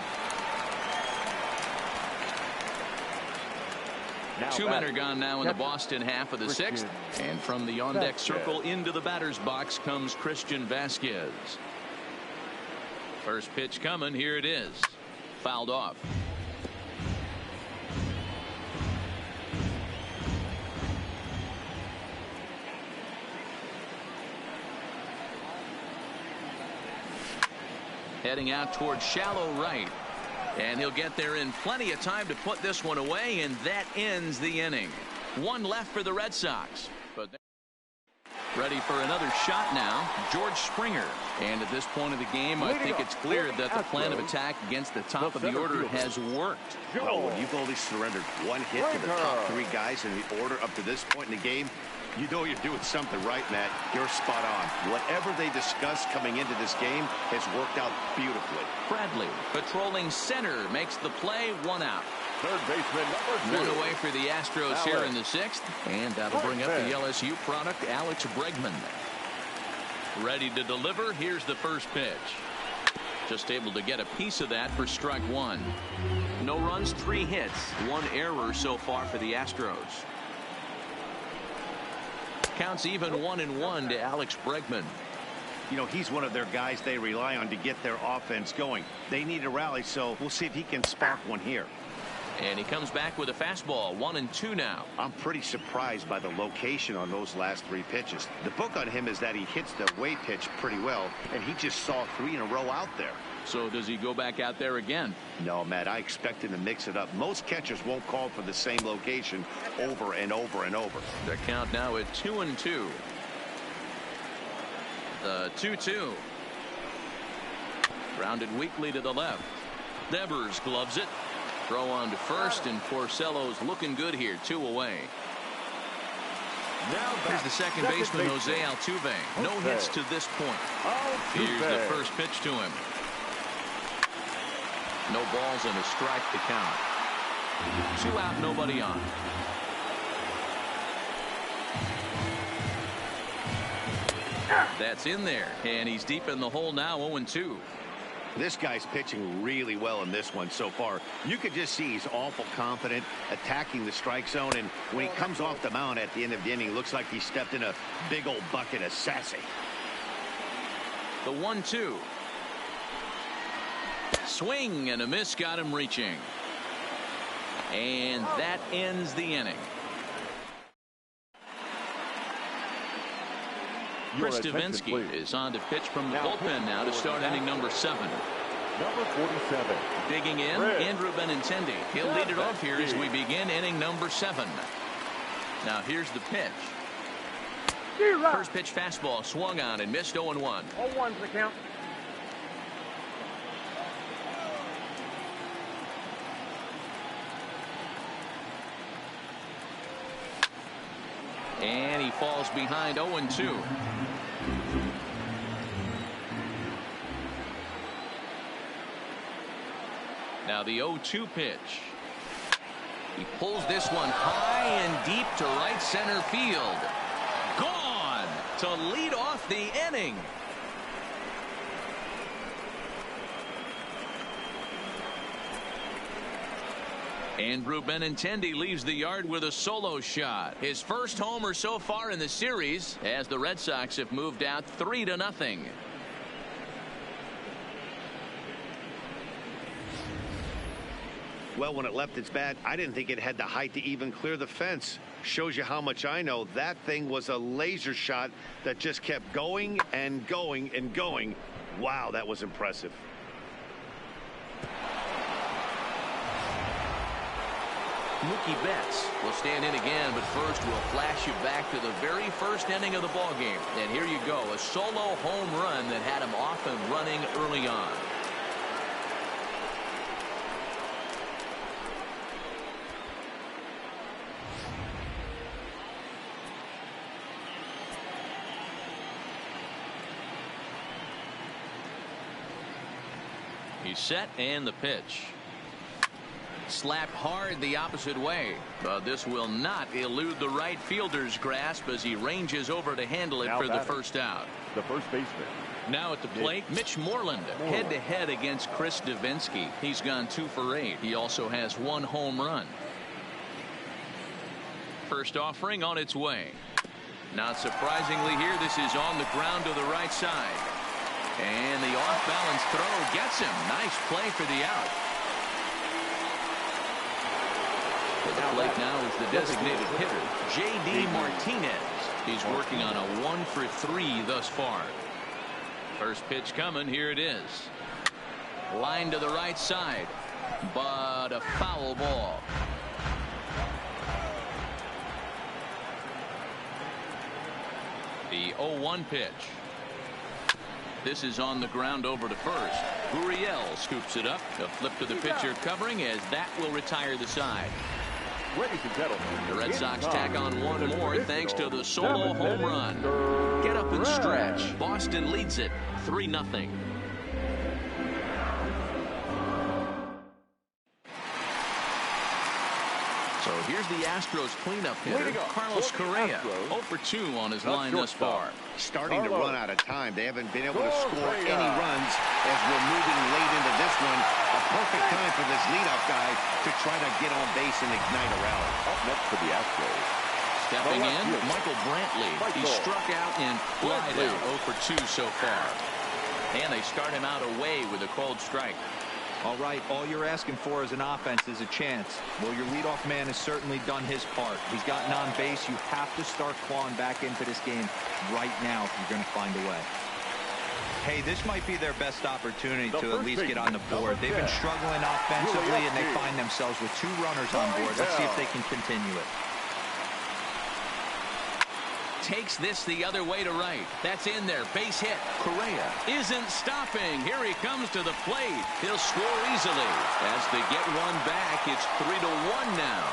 Now 2 men are gone now in the Boston half of the 6th. And from the on-deck circle into the batter's box comes Christian Vasquez. First pitch coming. Here it is. Fouled off. Heading out towards shallow right. And he'll get there in plenty of time to put this one away, and that ends the inning. One left for the Red Sox. But ready for another shot now, George Springer. And at this point of the game, I think it's clear that the plan of attack against the top of the order has worked. Well, when you've only surrendered one hit to the top three guys in the order up to this point in the game, you know you're doing something right, Matt. You're spot on. Whatever they discussed coming into this game has worked out beautifully. Bradley, patrolling center, makes the play. One out. Third baseman number 2. One away for the Astros here in the 6th. And that'll bring up the LSU product, Alex Bregman. Ready to deliver. Here's the first pitch. Just able to get a piece of that for strike one. No runs, 3 hits. 1 error so far for the Astros. Counts even 1-1 to Alex Bregman. You know, he's one of their guys they rely on to get their offense going. They need a rally, so we'll see if he can spark one here. And he comes back with a fastball. 1-2 now. I'm pretty surprised by the location on those last 3 pitches. The book on him is that he hits the way pitch pretty well, and he just saw 3 in a row out there. So does he go back out there again? No, Matt, I expect him to mix it up. Most catchers won't call for the same location over and over and over. The count now at 2-2. The 2-2. Grounded weakly to the left. Devers gloves it. Throw on to first, and Porcello's looking good here. 2 away. Here's the second baseman, Jose Altuve. No hits to this point. Here's the first pitch to him. No balls and a strike to count. 2 out, nobody on. That's in there, and he's deep in the hole now. 0-2. This guy's pitching really well in this one so far. You could just see he's awful confident, attacking the strike zone, and when he comes off the mound at the end of the inning, looks like he stepped in a big old bucket of sassy. The 1-2. Swing and a miss, got him reaching. And that ends the inning. Chris Davinsky is on to pitch from the bullpen now to start inning number 7. Number 47. Digging in, Andrew Benintendi. He'll lead it off here as we begin inning number 7. Now here's the pitch. First pitch fastball swung on and missed. 0-1. 0-1's the count. And he falls behind. 0-2. Now the 0-2 pitch. He pulls this one high and deep to right center field. Gone to lead off the inning. Andrew Benintendi leaves the yard with a solo shot. His first homer so far in the series, as the Red Sox have moved out 3-0. Well, when it left its bat, I didn't think it had the height to even clear the fence. Shows you how much I know. That thing was a laser shot that just kept going and going and going. Wow, that was impressive. Mookie Betts will stand in again, but first we'll flash you back to the very first inning of the ballgame. And here you go, a solo home run that had him off and running early on. He's set, and the pitch. Slapped hard the opposite way, but this will not elude the right fielder's grasp as he ranges over to handle it for the first out. The first baseman. Now at the plate, Mitch Moreland, head-to-head against Chris Davinsky. He's gone 2 for 8. He also has 1 home run. First offering on its way. Not surprisingly here, this is on the ground to the right side. And the off-balance throw gets him. Nice play for the out. At the plate now is the designated hitter, J.D. Martinez. He's working on a 1 for 3 thus far. First pitch coming. Here it is. Line to the right side. but a foul ball. The 0-1 pitch. This is on the ground over to first. Gurriel scoops it up. A flip to the pitcher covering as that will retire the side. Ladies and gentlemen, The Red Sox tack on one more thanks to the solo home run. Get up and stretch. Boston leads it 3-0. So here's the Astros cleanup hitter, Carlos Correa, 0 for 2 on his line thus far. Starting to run out of time. They haven't been able to score any runs as we're moving late into this one. A perfect time for this leadoff guy to try to get on base and ignite a rally. Up next for the Astros. Stepping in, Michael Brantley. He struck out and flied out 0 for 2 so far. And they start him out away with a cold strike. All right, all you're asking for as an offense is a chance. Well, your leadoff man has certainly done his part. He's gotten on base. You have to start clawing back into this game right now if you're going to find a way. Hey, this might be their best opportunity to at least get on the board. They've been struggling offensively, and they find themselves with 2 runners on board. Let's see if they can continue it. Takes this the other way to right. That's in there. Base hit. Correa isn't stopping. Here he comes to the plate. He'll score easily. As they get one back, it's 3-1 now.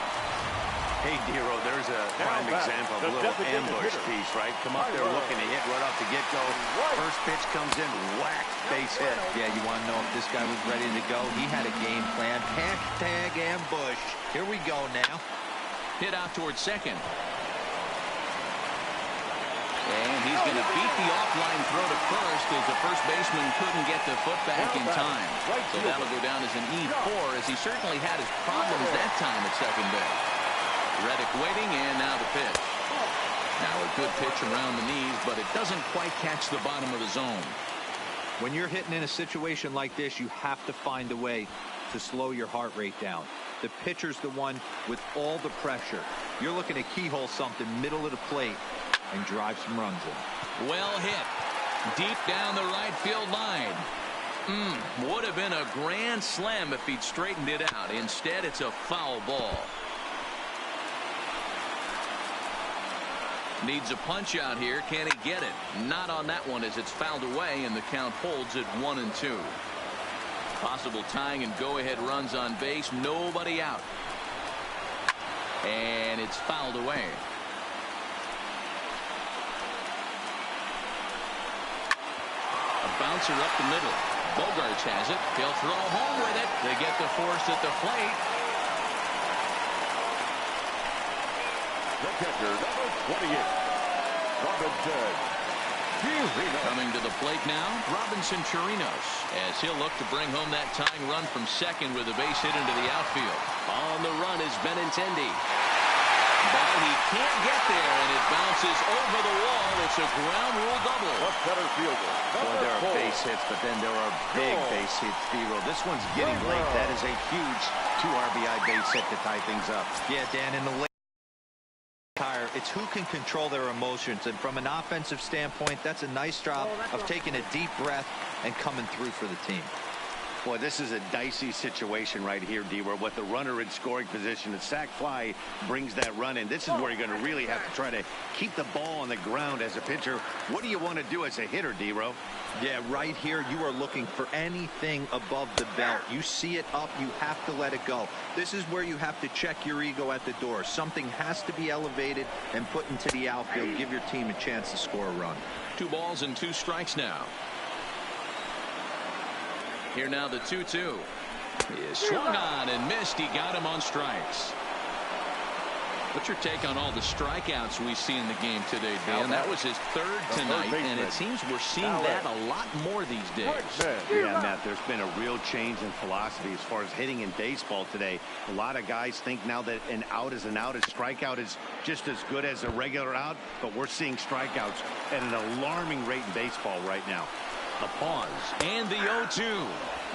Hey, Dero, there's a prime example of a little ambush piece, right? Come up there looking to hit right off the get-go. First pitch comes in, whack, base hit. Yeah, you want to know if this guy was ready to go? He had a game plan. Hashtag ambush. Here we go now. Hit out towards second. And he's going to beat the offline throw to first as the first baseman couldn't get the foot back in time. So that'll go down as an E4 as he certainly had his problems that time at second base. Reddick waiting, and now the pitch. Now a good pitch around the knees, but it doesn't quite catch the bottom of the zone. When you're hitting in a situation like this, you have to find a way to slow your heart rate down. The pitcher's the one with all the pressure. You're looking to keyhole something middle of the plate and drive some runs in. Well hit. Deep down the right field line. Would have been a grand slam if he'd straightened it out. Instead, it's a foul ball. Needs a punch out here. Can he get it? Not on that one as it's fouled away, and the count holds at 1-2. Possible tying and go-ahead runs on base. Nobody out. And it's fouled away. A bouncer up the middle. Bogarts has it. He'll throw home with it. They get the force at the plate. The catcher, number 28, Robinson Chirinos. Coming to the plate now, Robinson Chirinos, as he'll look to bring home that tying run from second with a base hit into the outfield. On the run is Benintendi. But he can't get there, and it bounces over the wall. It's a ground rule double. The center fielder. Boy, there are base hits, but then there are big base hits, Dero. This one's getting late. That is a huge 2 RBI base hit to tie things up. Yeah, Dan, in the late tire, it's who can control their emotions. And from an offensive standpoint, that's a nice job of taking a deep breath and coming through for the team. Boy, this is a dicey situation right here, Dero. With the runner in scoring position, the sac fly brings that run in. This is where you're going to really have to try to keep the ball on the ground as a pitcher. What do you want to do as a hitter, Dero? Yeah, right here, you are looking for anything above the belt. You see it up, you have to let it go. This is where you have to check your ego at the door. Something has to be elevated and put into the outfield. Give your team a chance to score a run. 2 balls and 2 strikes now. Here now the 2-2. He is swung on and missed. He got him on strikes. What's your take on all the strikeouts we see in the game today, Dan? That was his 3rd tonight, and it seems we're seeing that a lot more these days. Yeah, Matt, there's been a real change in philosophy as far as hitting in baseball today. A lot of guys think now that an out is an out. A strikeout is just as good as a regular out, but we're seeing strikeouts at an alarming rate in baseball right now. The pause and the 0-2,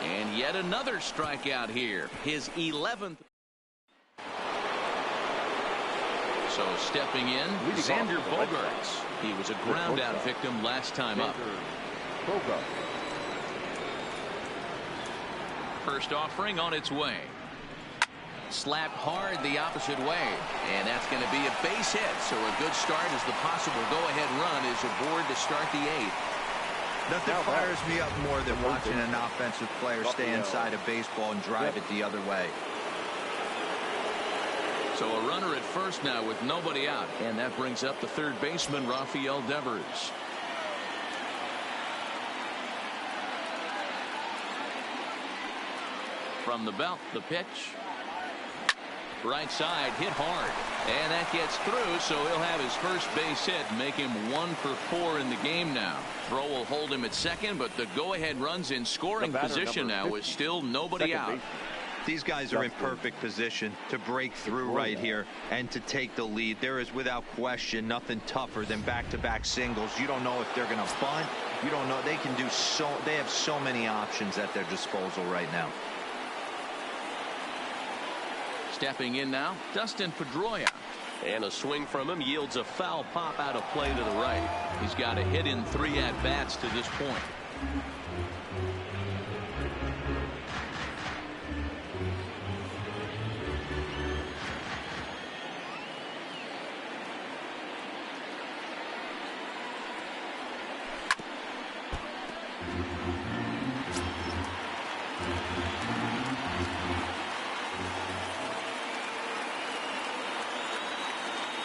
and yet another strikeout here, his 11th. So stepping in, Xander Bogaerts. He was a ground out victim last time up. First offering on its way. Slapped hard the opposite way, and that's going to be a base hit. So a good start as the possible go-ahead run is aboard to start the 8th. Nothing fires me up more than watching an offensive player stay inside a baseball and drive it the other way. So a runner at first now with nobody out, and that brings up the third baseman, Rafael Devers. From the belt, the pitch. Right side, hit hard, and that gets through, so he'll have his first base hit, make him 1 for 4 in the game now. Throw will hold him at second, but the go-ahead runs in scoring position now with still nobody out. These guys are in perfect position to break through right here and to take the lead. There is without question nothing tougher than back-to-back singles. You don't know if they're going to bunt. You don't know. They can do so. They have so many options at their disposal right now. Stepping in now, Dustin Pedroia. And a swing from him yields a foul pop out of play to the right. He's got a hit in 3 at-bats to this point.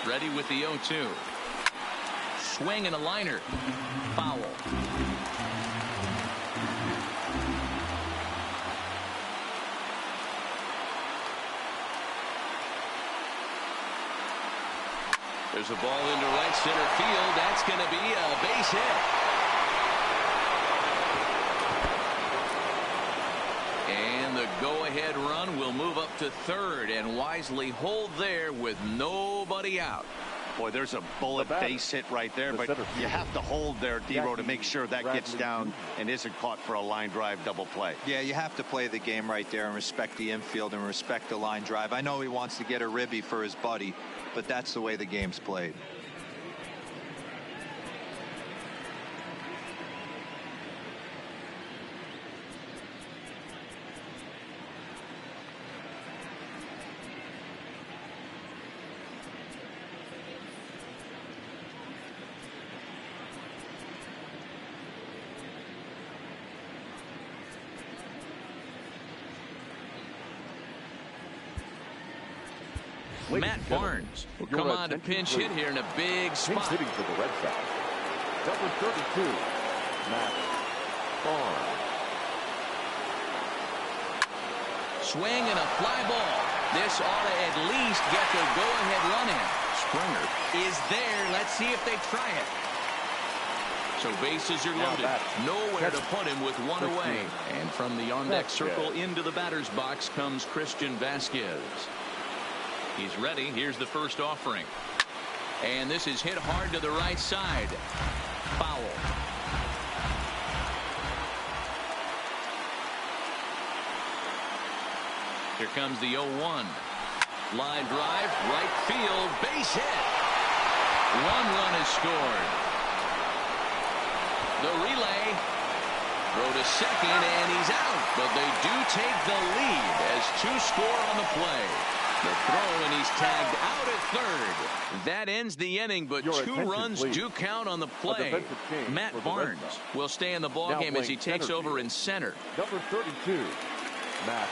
Ready with the 0-2. Swing and a liner. Foul. There's a ball into right center field. That's going to be a base hit. And the go-ahead run will move up to third and wisely hold there with nobody out. Boy, there's a bullet base hit right there, but you have to hold there, D-Row, to make sure that gets down and isn't caught for a line drive double play. Yeah, you have to play the game right there and respect the infield and respect the line drive. I know he wants to get a ribby for his buddy, but that's the way the game's played. Matt Barnes will come on to pinch hit here in a big spot. Pinch hitting for the Red Sox. Number 32, Matt Barnes. Swing and a fly ball. This ought to at least get the go-ahead run in. Springer is there. Let's see if they try it. So bases are loaded. Nowhere to put him with one away. And from the on-deck circle into the batter's box comes Christian Vasquez. He's ready. Here's the first offering. And this is hit hard to the right side. Foul. Here comes the 0-1. Line drive, right field, base hit. 1 run is scored. The relay. Throw to second, and he's out. But they do take the lead as 2 score on the play. The throw, and he's tagged out at third. That ends the inning, but 2 runs do count on the play. Matt Barnes will stay in the ballgame as he takes over in center. Number 32, Matt.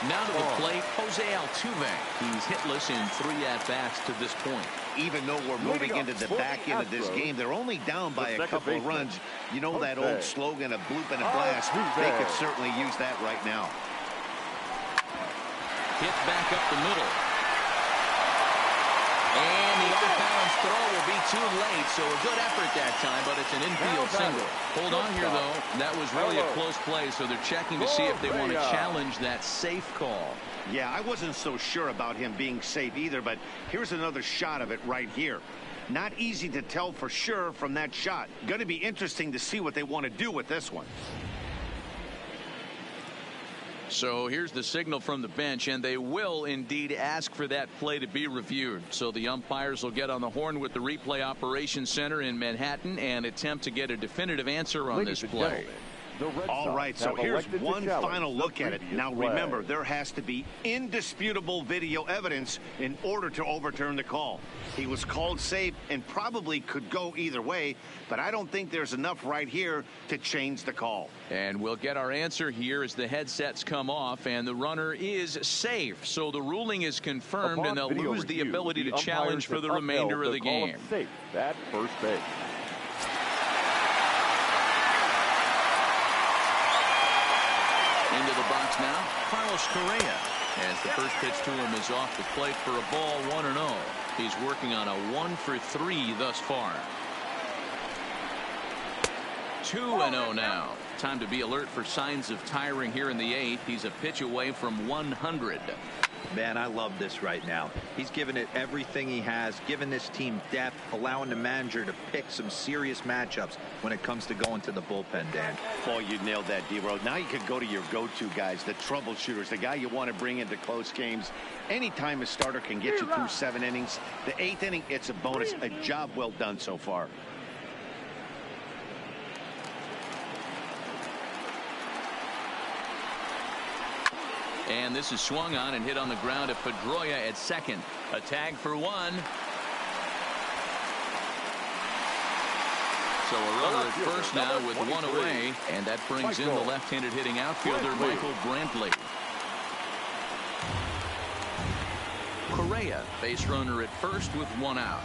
Now to the plate, Jose Altuve. He's hitless in 3 at-bats to this point. Even though we're moving into the back end of this game, they're only down by a couple of runs. You know that old slogan, a bloop and a blast. They could certainly use that right now. Hit back up the middle. And the off-balance throw will be too late, so a good effort that time, but it's an infield single. Hold on here, though. That was really a close play, so they're checking to see if they want to challenge that safe call. Yeah, I wasn't so sure about him being safe either, but here's another shot of it right here. Not easy to tell for sure from that shot. Going to be interesting to see what they want to do with this one. So here's the signal from the bench, and they will indeed ask for that play to be reviewed. So the umpires will get on the horn with the replay operations center in Manhattan and attempt to get a definitive answer on this play. All right, so here's one final look at it. Now, remember, there has to be indisputable video evidence in order to overturn the call. He was called safe and probably could go either way, but I don't think there's enough right here to change the call. And we'll get our answer here as the headsets come off, and the runner is safe. So the ruling is confirmed, and they'll lose the ability to challenge for the remainder of the game. Safe at first base. Into the box now, Carlos Correa. As the first pitch to him is off the plate for a ball, 1-0. He's working on a 1-for-3 thus far. 2-0 now. Time to be alert for signs of tiring here in the 8th. He's a pitch away from 100. Man, I love this right now. He's given it everything he has, given this team depth, allowing the manager to pick some serious matchups when it comes to going to the bullpen, Dan. Oh, you nailed that, D-Row. Now you could go to your go-to guys, the troubleshooters, the guy you want to bring into close games. Anytime a starter can get you through 7 innings, the 8th inning, it's a bonus. A job well done so far. And this is swung on and hit on the ground to Pedroia at second. A tag for 1. So a runner at first now with 1 away, and that brings in the left-handed hitting outfielder Michael Brantley. Correa, base runner at first with 1 out.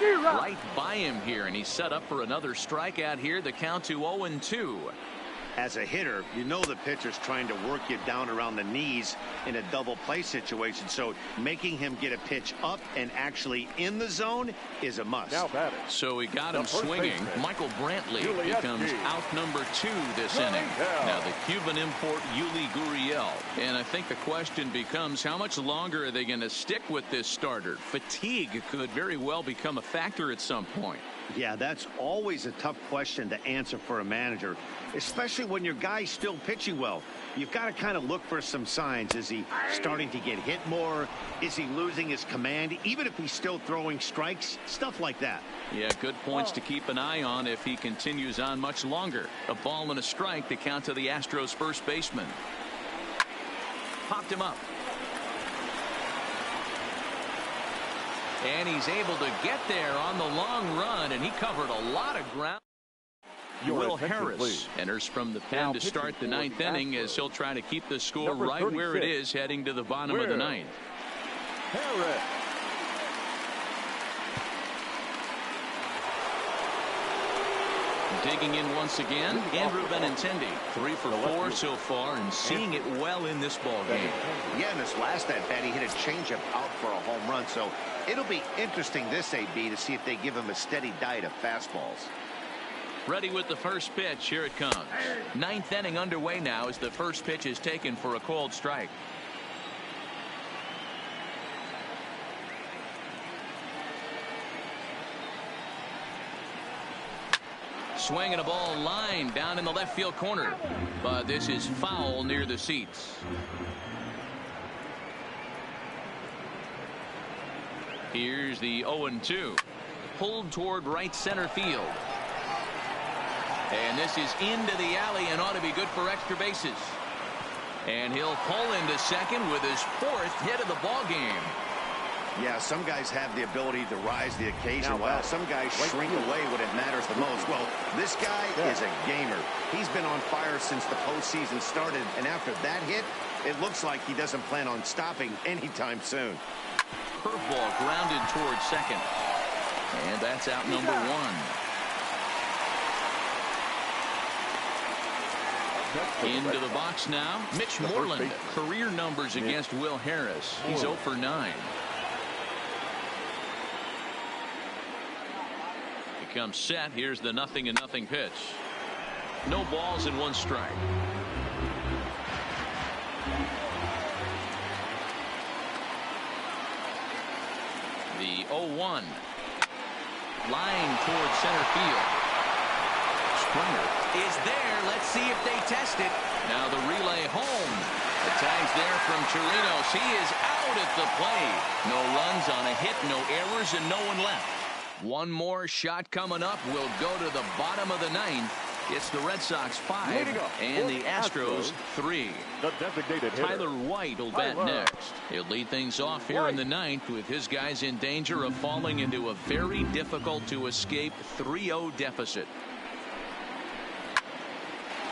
Right by him here, and he's set up for another strikeout here. The count to 0-2. As a hitter, you know the pitcher's trying to work you down around the knees in a double play situation, so making him get a pitch up and actually in the zone is a must. So he got him swinging. Michael Brantley becomes out number 2 this inning. Now the Cuban import Yuli Gurriel. And I think the question becomes, how much longer are they going to stick with this starter? Fatigue could very well become a factor at some point. Yeah, that's always a tough question to answer for a manager, especially when your guy's still pitching well. You've got to kind of look for some signs. Is he starting to get hit more? Is he losing his command, even if he's still throwing strikes? Stuff like that. Yeah, good points to keep an eye on if he continues on much longer. A ball and a strike to count to the Astros first baseman. Popped him up. And he's able to get there on the long run, and he covered a lot of ground. Will Harris enters from the pen to start the 9th inning as he'll try to keep the score right where it is heading to the bottom of the 9th. Harris. Digging in once again, Andrew Benintendi. 3 for 4 so far and seeing it well in this ball game. Yeah, in this last at bat, he hit a changeup out for a home run, so it'll be interesting this AB to see if they give him a steady diet of fastballs. Ready with the first pitch. Here it comes. 9th inning underway now as the first pitch is taken for a called strike. Swinging a ball line down in the left field corner, but this is foul near the seats. Here's the 0-2. Pulled toward right center field. And this is into the alley and ought to be good for extra bases. And he'll pull into second with his 4th hit of the ball game. Yeah, some guys have the ability to rise the occasion, while some guys shrink away when it matters the most. Well, this guy is a gamer. He's been on fire since the postseason started, and after that hit, it looks like he doesn't plan on stopping anytime soon. Curveball grounded towards second. And that's out number 1. Into the box now, Mitch Moreland. Career numbers against Will Harris. He's 0 for 9. He comes set. Here's the 0-0 pitch. No balls and 1 strike. The 0-1. Line towards center field. Springer is there. Let's see if they test it. Now the relay home. The tag's there from Chirinos. He is out at the plate. No runs on a hit, no errors, and no one left. One more shot coming up. Will go to the bottom of the 9th. It's the Red Sox 5 and the Astros 3. The designated hitter, Tyler White will bat next. He'll lead things off here in the ninth with his guys in danger of falling into a very difficult to escape 3-0 deficit.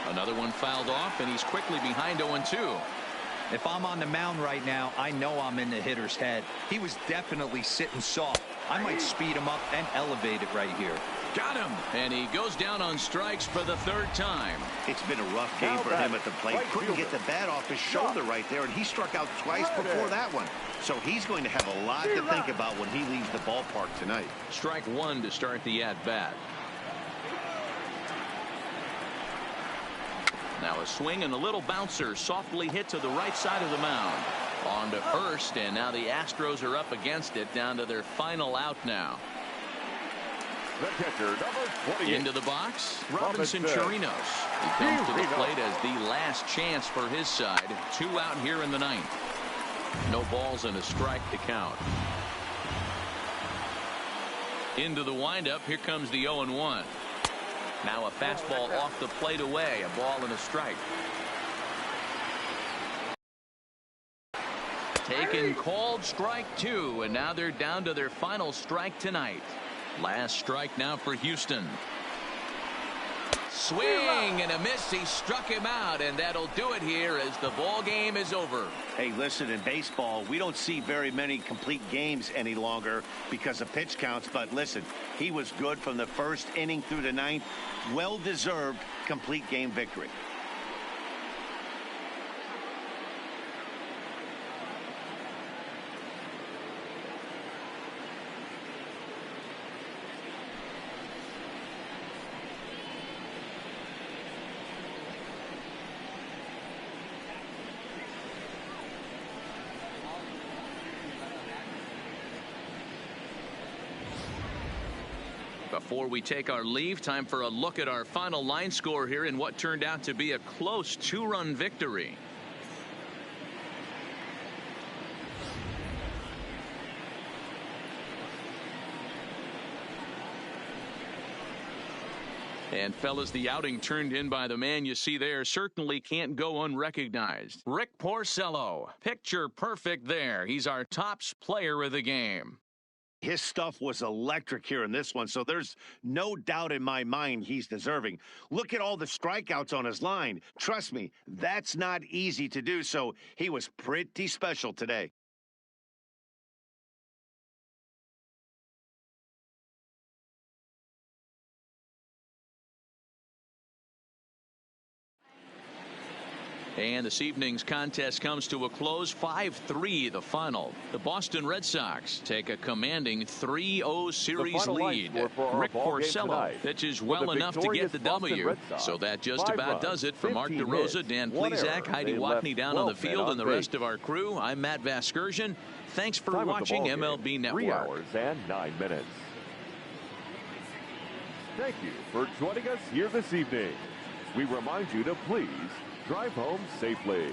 Another one fouled off, and he's quickly behind 0-2. If I'm on the mound right now, I know I'm in the hitter's head. He was definitely sitting soft. I might speed him up and elevate it right here. Got him. And he goes down on strikes for the third time. It's been a rough game for him at the plate. Couldn't get the bat off his shoulder right there, and he struck out twice before that one. So he's going to have a lot to think about when he leaves the ballpark tonight. Strike one to start the at-bat. Now a swing and a little bouncer softly hit to the right side of the mound. On to first, and now the Astros are up against it, down to their final out now. The catcher, number 28. Into the box, Robinson Chirinos. He comes to the plate as the last chance for his side. 2 out here in the ninth. No balls and a strike to count. Into the windup, here comes the 0-1. Now a fastball off the plate away, a ball and a strike. Taken, called, strike 2, and now they're down to their final strike tonight. Last strike now for Houston. Swing and a miss. He struck him out, and that'll do it here as the ball game is over. Hey, listen, in baseball, we don't see very many complete games any longer because of pitch counts. But listen, he was good from the first inning through the ninth. Well-deserved complete game victory. Before we take our leave, time for a look at our final line score here in what turned out to be a close 2-run victory. And fellas, the outing turned in by the man you see there certainly can't go unrecognized. Rick Porcello, picture perfect there. He's our tops player of the game. His stuff was electric here in this one, so there's no doubt in my mind he's deserving. Look at all the strikeouts on his line. Trust me, that's not easy to do, so he was pretty special today. And this evening's contest comes to a close, 5-3 the final. The Boston Red Sox take a commanding 3-0 series lead. Rick Porcello pitches well enough to get the W. So that just about does it. For Mark DeRosa, Dan Plesac, Heidi Watney down on the field, and the rest of our crew, I'm Matt Vasgersian. Thanks for watching MLB Network. 3 hours and 9 minutes. Thank you for joining us here this evening. We remind you to please drive home safely.